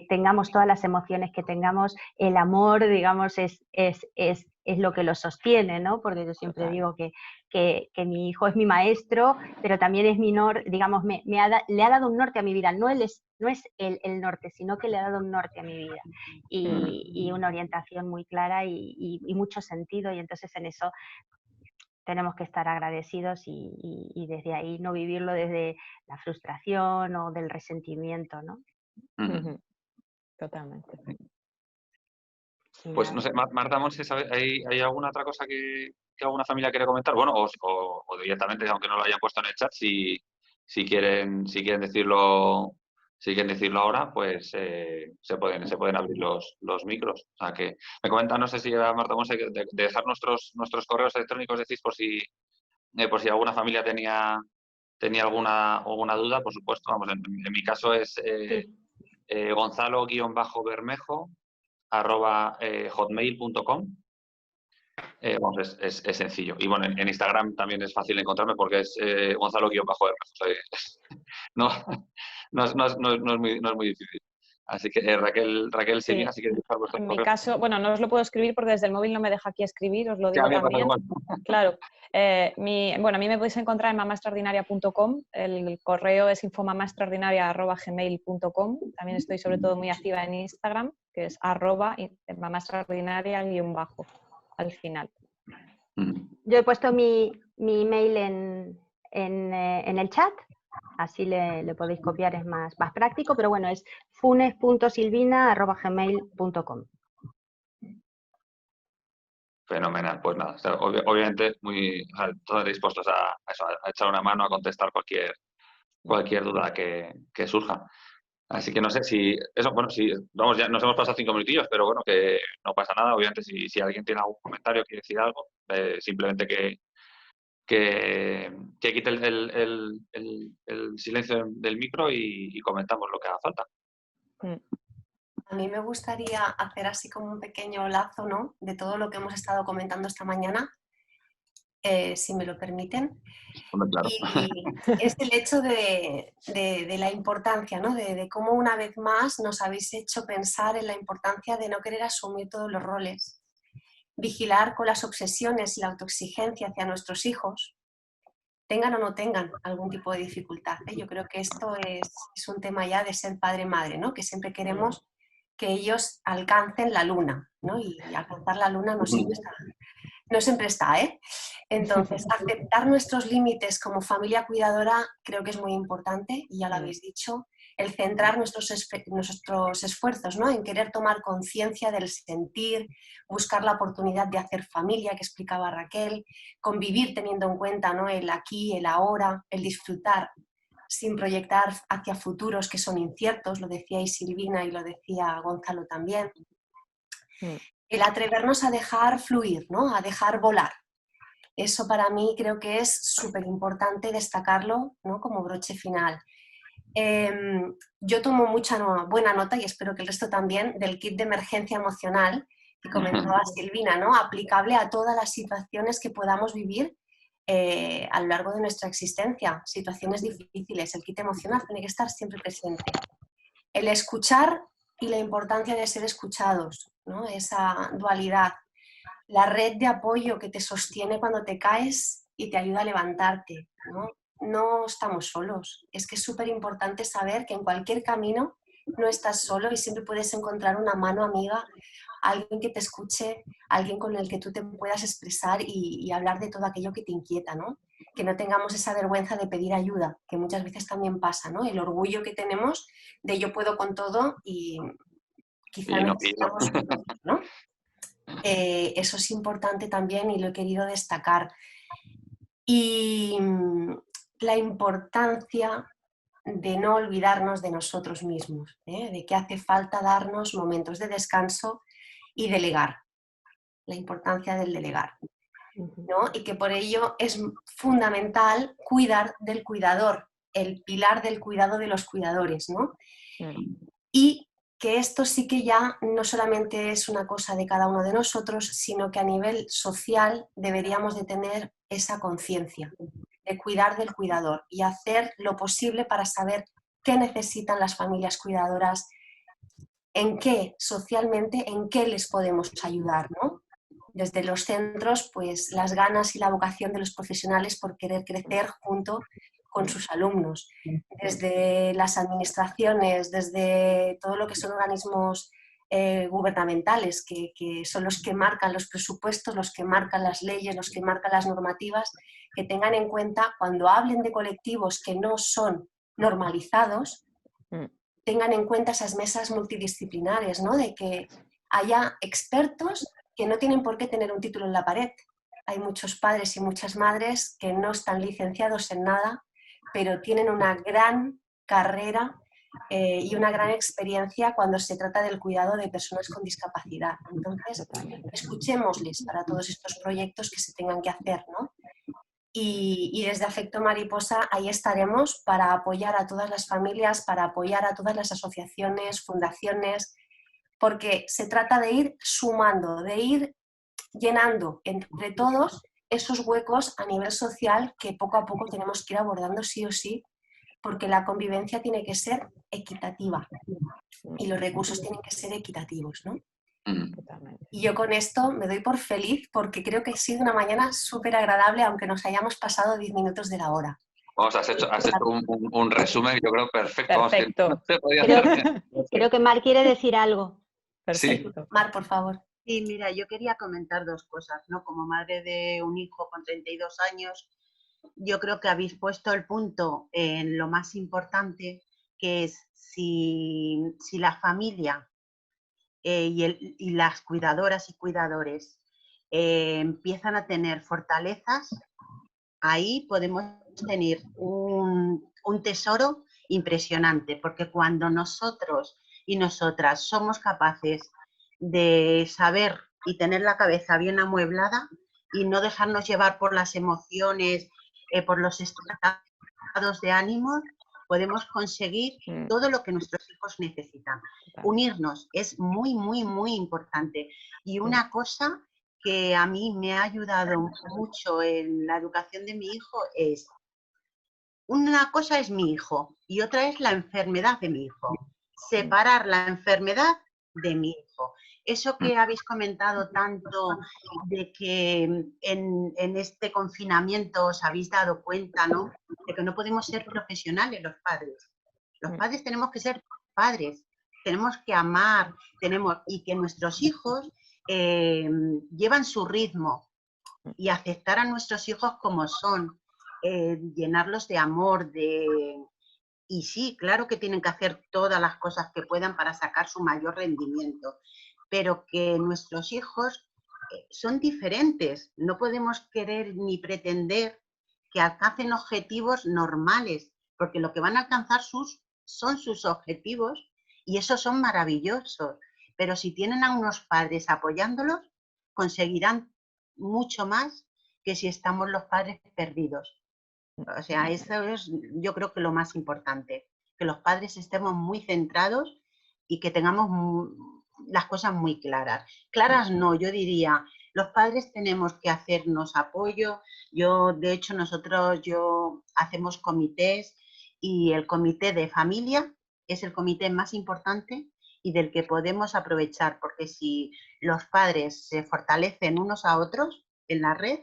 tengamos todas las emociones que tengamos. El amor, digamos, es lo que lo sostiene, ¿no? Porque yo siempre digo que mi hijo es mi maestro, pero también es mi digamos, le ha dado un norte a mi vida. No es el norte, sino que le ha dado un norte a mi vida y una orientación muy clara y mucho sentido, y entonces en eso tenemos que estar agradecidos y desde ahí no vivirlo desde la frustración o del resentimiento, ¿no? Totalmente. Pues no sé, Marta, Monse, ¿hay alguna otra cosa que alguna familia quiere comentar? Bueno, o directamente, aunque no lo hayan puesto en el chat, si quieren decirlo, ahora, pues se pueden abrir los micros. O sea que me comenta, no sé si era Marta Monse, de dejar nuestros correos electrónicos, decís, por si alguna familia tenía alguna duda, por supuesto. Vamos, en mi caso es Gonzalo-Bermejo @hotmail.com. Vamos, es sencillo. Y bueno, en Instagram también es fácil encontrarme porque es Gonzalo-Bermejo. No es muy difícil. Así que Raquel, Silvina, si quieres dejar vuestro correo. En mi caso, bueno, no os lo puedo escribir porque desde el móvil no me deja aquí escribir, os lo digo también. Claro. A mí me podéis encontrar en mamaextraordinaria.com. El correo es infomamaextraordinaria@gmail.com. También estoy sobre todo muy activa en Instagram, que es @mamaextraordinaria_ al final. Yo he puesto mi email en el chat, así le podéis copiar, es más práctico, pero bueno, es funes.silvina@gmail.com. Fenomenal, pues nada, obviamente todos dispuestos a echar una mano, a contestar cualquier duda que surja. Así que no sé si eso, bueno, si vamos, ya nos hemos pasado 5 minutillos, pero bueno, que no pasa nada. Obviamente, si alguien tiene algún comentario, quiere decir algo, simplemente que quite el silencio del micro y comentamos lo que haga falta. A mí me gustaría hacer así como un pequeño lazo, ¿no?, de todo lo que hemos estado comentando esta mañana, si me lo permiten. Bueno, claro. Y es el hecho de la importancia, ¿no?, de cómo una vez más nos habéis hecho pensar en la importancia de no querer asumir todos los roles, vigilar con las obsesiones y la autoexigencia hacia nuestros hijos, tengan o no tengan algún tipo de dificultad, ¿eh? Yo creo que esto es un tema ya de ser padre-madre, ¿no?, que siempre queremos que ellos alcancen la luna, ¿no? Y alcanzar la luna no siempre está, ¿eh? Entonces, aceptar nuestros límites como familia cuidadora creo que es muy importante, y ya lo habéis dicho, el centrar nuestros esfuerzos, ¿no?, en querer tomar conciencia del sentir, buscar la oportunidad de hacer familia, que explicaba Raquel, convivir teniendo en cuenta, ¿no?, el aquí, el ahora, el disfrutar sin proyectar hacia futuros que son inciertos, lo decíais Silvina y lo decía Gonzalo también. El atrevernos a dejar fluir, ¿no?, a dejar volar. Eso para mí creo que es súper importante destacarlo, ¿no?, como broche final. Yo tomo mucha buena nota, y espero que el resto también, del kit de emergencia emocional que comentaba Silvina, ¿no?, aplicable a todas las situaciones que podamos vivir a lo largo de nuestra existencia, situaciones difíciles. El kit emocional tiene que estar siempre presente. El escuchar y la importancia de ser escuchados, ¿no?, esa dualidad. La red de apoyo que te sostiene cuando te caes y te ayuda a levantarte, ¿no? No estamos solos. Es que es súper importante saber que en cualquier camino no estás solo y siempre puedes encontrar una mano amiga, alguien que te escuche, alguien con el que tú te puedas expresar y hablar de todo aquello que te inquieta, ¿no? Que no tengamos esa vergüenza de pedir ayuda, que muchas veces también pasa, ¿no? El orgullo que tenemos de yo puedo con todo y quizá Y no, necesitamos, ¿no? Eso es importante también y lo he querido destacar. Y la importancia de no olvidarnos de nosotros mismos, de que hace falta darnos momentos de descanso y delegar, la importancia del delegar, ¿no? Y que por ello es fundamental cuidar del cuidador, el pilar del cuidado de los cuidadores, ¿no? Y que esto sí que ya no solamente es una cosa de cada uno de nosotros, sino que a nivel social deberíamos de tener esa conciencia de cuidar del cuidador y hacer lo posible para saber qué necesitan las familias cuidadoras, en qué socialmente, en qué les podemos ayudar, ¿no? Desde los centros, pues las ganas y la vocación de los profesionales por querer crecer junto con sus alumnos. Desde las administraciones, desde todo lo que son organismos gubernamentales, que son los que marcan los presupuestos, los que marcan las leyes, los que marcan las normativas, que tengan en cuenta cuando hablen de colectivos que no son normalizados, tengan en cuenta esas mesas multidisciplinares, ¿no? De que haya expertos que no tienen por qué tener un título en la pared. Hay muchos padres y muchas madres que no están licenciados en nada, pero tienen una gran carrera y una gran experiencia cuando se trata del cuidado de personas con discapacidad. Entonces, escuchémosles para todos estos proyectos que se tengan que hacer, ¿no? Y desde Afecto Mariposa ahí estaremos para apoyar a todas las familias, para apoyar a todas las asociaciones, fundaciones, porque se trata de ir sumando, de ir llenando entre todos esos huecos a nivel social que poco a poco tenemos que ir abordando sí o sí, porque la convivencia tiene que ser equitativa y los recursos tienen que ser equitativos, ¿no? Y yo con esto me doy por feliz porque creo que ha sido una mañana súper agradable, aunque nos hayamos pasado 10 minutos de la hora. Vamos, has hecho un resumen, yo creo, perfecto. Perfecto. Vamos, que no se podía Creo que Mar quiere decir algo. Perfecto. Sí, Mar, por favor. Sí, mira, yo quería comentar dos cosas, ¿no? Como madre de un hijo con 32 años, yo creo que habéis puesto el punto en lo más importante, que es si la familia y las cuidadoras y cuidadores empiezan a tener fortalezas, ahí podemos tener un tesoro impresionante, porque cuando nosotros y nosotras somos capaces de saber y tener la cabeza bien amueblada y no dejarnos llevar por las emociones, por los estados de ánimo, podemos conseguir todo lo que nuestros hijos necesitan. Unirnos es muy, muy, muy importante. Y una cosa que a mí me ha ayudado mucho en la educación de mi hijo es, una cosa es mi hijo y otra es la enfermedad de mi hijo. Separar la enfermedad de mi hijo. Eso que habéis comentado tanto de que en este confinamiento os habéis dado cuenta, ¿no?, de que no podemos ser profesionales los padres. Los padres tenemos que ser padres, tenemos que amar, y que nuestros hijos llevan su ritmo, y aceptar a nuestros hijos como son, llenarlos de amor, y sí, claro que tienen que hacer todas las cosas que puedan para sacar su mayor rendimiento, pero que nuestros hijos son diferentes, no podemos querer ni pretender que alcancen objetivos normales, porque lo que van a alcanzar son sus objetivos, y esos son maravillosos, pero si tienen a unos padres apoyándolos, conseguirán mucho más que si estamos los padres perdidos. O sea, eso es, yo creo que lo más importante, que los padres estemos muy centrados y que tengamos las cosas muy claras. Claras no, yo diría, los padres tenemos que hacernos apoyo. De hecho, yo hacemos comités, y el comité de familia es el comité más importante y del que podemos aprovechar, porque si los padres se fortalecen unos a otros en la red,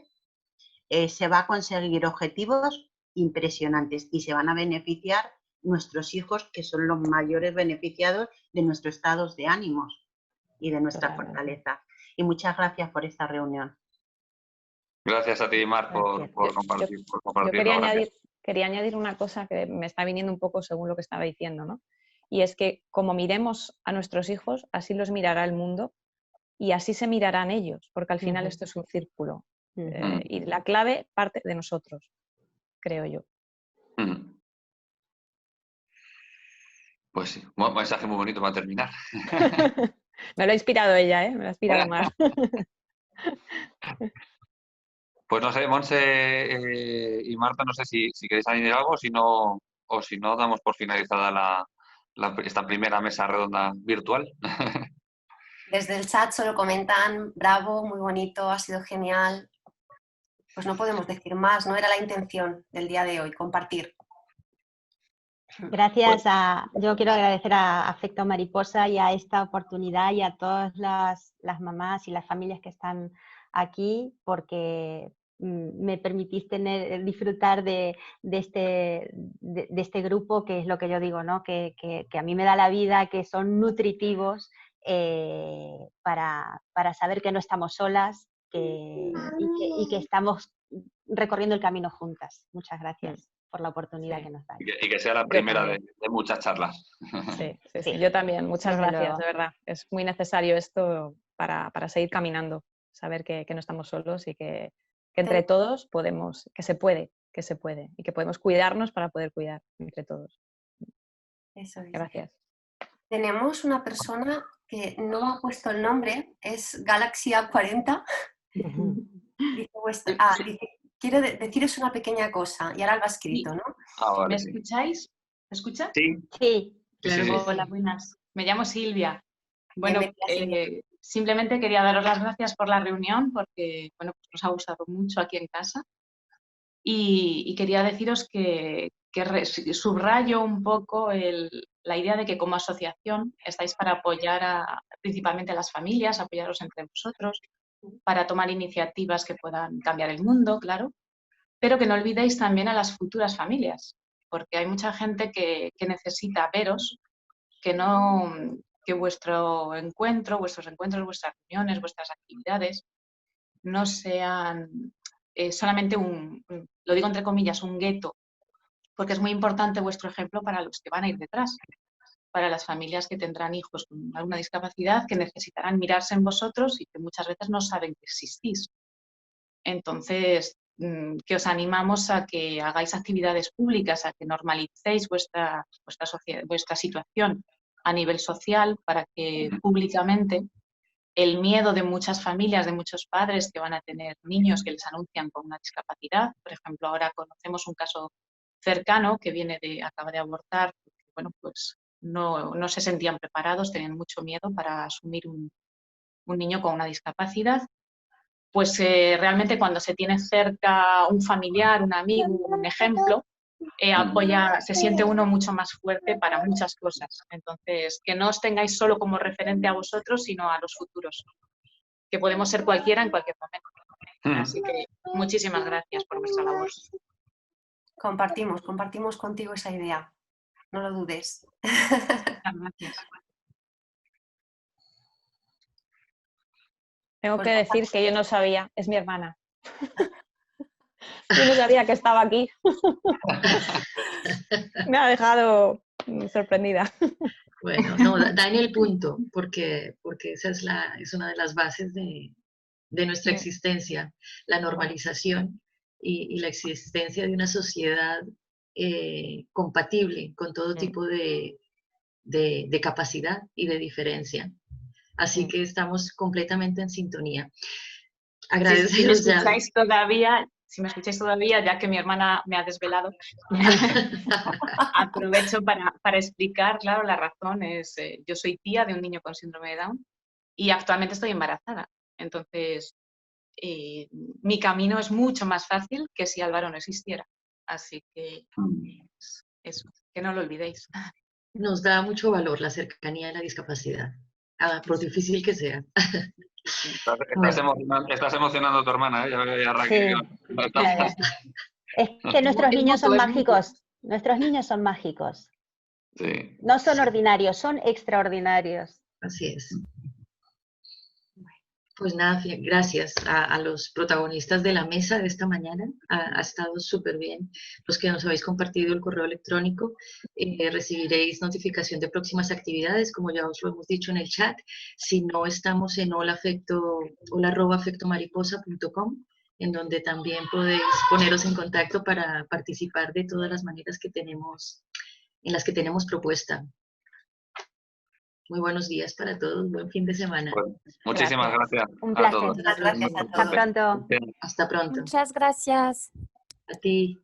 se va a conseguir objetivos impresionantes y se van a beneficiar nuestros hijos, que son los mayores beneficiados de nuestros estados de ánimos y de nuestra fortaleza. Y muchas gracias por esta reunión. Gracias a ti, Mar, por compartir. Yo quería añadir una cosa que me está viniendo un poco según lo que estaba diciendo, ¿no? Y es que como miremos a nuestros hijos, así los mirará el mundo y así se mirarán ellos, porque al final esto es un círculo. Y la clave parte de nosotros, creo yo. Pues sí, un mensaje muy bonito para terminar. Me lo ha inspirado ella, ¿eh? Me lo ha inspirado más. Pues no sé, Monse y Marta, no sé si queréis añadir algo, o si no, damos por finalizada esta primera mesa redonda virtual. Desde el chat solo comentan, bravo, muy bonito, ha sido genial. Pues no podemos decir más, no era la intención del día de hoy, compartir. Gracias yo quiero agradecer a Afecto Mariposa y a esta oportunidad y a todas las mamás y las familias que están aquí, porque me permitís disfrutar de este grupo, que es lo que yo digo, ¿no? Que a mí me da la vida, que son nutritivos para saber que no estamos solas y que estamos recorriendo el camino juntas. Muchas gracias por la oportunidad que nos da. Y que sea la primera de muchas charlas. Sí, yo también. Muchas gracias, luego. de verdad. Es muy necesario esto para seguir caminando, saber que no estamos solos y que entre todos podemos, que se puede y que podemos cuidarnos para poder cuidar entre todos. Eso es. Gracias. Tenemos una persona que no ha puesto el nombre, es Galaxy A40. Dice, quiero deciros una pequeña cosa, y ahora lo ha escrito, ¿no? ¿Me escucháis? ¿Me escucha? Sí. Claro. Sí. Hola, buenas. Me llamo Silvia. Bueno, Silvia. simplemente quería daros las gracias por la reunión, porque bueno, pues nos ha gustado mucho aquí en casa. Y quería deciros que subrayo un poco la idea de que como asociación estáis para apoyar principalmente a las familias, apoyaros entre vosotros, para tomar iniciativas que puedan cambiar el mundo, claro, pero que no olvidéis también a las futuras familias, porque hay mucha gente que necesita veros, que vuestros encuentros, vuestras reuniones, vuestras actividades no sean solamente lo digo entre comillas, un gueto, porque es muy importante vuestro ejemplo para los que van a ir detrás, para las familias que tendrán hijos con alguna discapacidad, que necesitarán mirarse en vosotros y que muchas veces no saben que existís. Entonces, que os animamos a que hagáis actividades públicas, a que normalicéis vuestra situación a nivel social, para que públicamente el miedo de muchas familias, de muchos padres que van a tener niños que les anuncian con una discapacidad. Por ejemplo, ahora conocemos un caso cercano que acaba de abortar, porque, bueno, pues no se sentían preparados, tenían mucho miedo para asumir un niño con una discapacidad. Pues realmente cuando se tiene cerca un familiar, un amigo, un ejemplo, se siente uno mucho más fuerte para muchas cosas. Entonces, que no os tengáis solo como referente a vosotros, sino a los futuros, que podemos ser cualquiera en cualquier momento. Así que muchísimas gracias por vuestra labor. Compartimos contigo esa idea, no lo dudes. Gracias. Tengo que decir que yo no sabía, es mi hermana. Yo no sabía que estaba aquí. Me ha dejado sorprendida. Bueno, no, da en el punto, porque esa es una de las bases de nuestra existencia, la normalización y la existencia de una sociedad compatible con todo tipo de capacidad y de diferencia. Así que estamos completamente en sintonía. Agradeceros ya. Si me escucháis todavía, ya que mi hermana me ha desvelado, aprovecho para explicar, claro, la razón es, yo soy tía de un niño con síndrome de Down y actualmente estoy embarazada. Entonces, mi camino es mucho más fácil que si Álvaro no existiera. Así que eso, que no lo olvidéis. Nos da mucho valor la cercanía de la discapacidad, por difícil que sea. Estás emocionando a tu hermana, ¿eh? Ya Raquel, sí. Es que nuestros niños son mágicos. Nuestros niños son mágicos. Sí. No son ordinarios, son extraordinarios. Así es. Pues nada, gracias a los protagonistas de la mesa de esta mañana. Ha estado súper bien. Los que nos habéis compartido el correo electrónico, recibiréis notificación de próximas actividades, como ya os lo hemos dicho en el chat. Si no, estamos en hola@afectomariposa.com, en donde también podéis poneros en contacto para participar de todas las maneras en las que tenemos propuesta. Muy buenos días para todos, buen fin de semana. Bueno, muchísimas gracias. Un placer. A todos. Gracias a todos. Hasta pronto. Hasta pronto. Muchas gracias. A ti.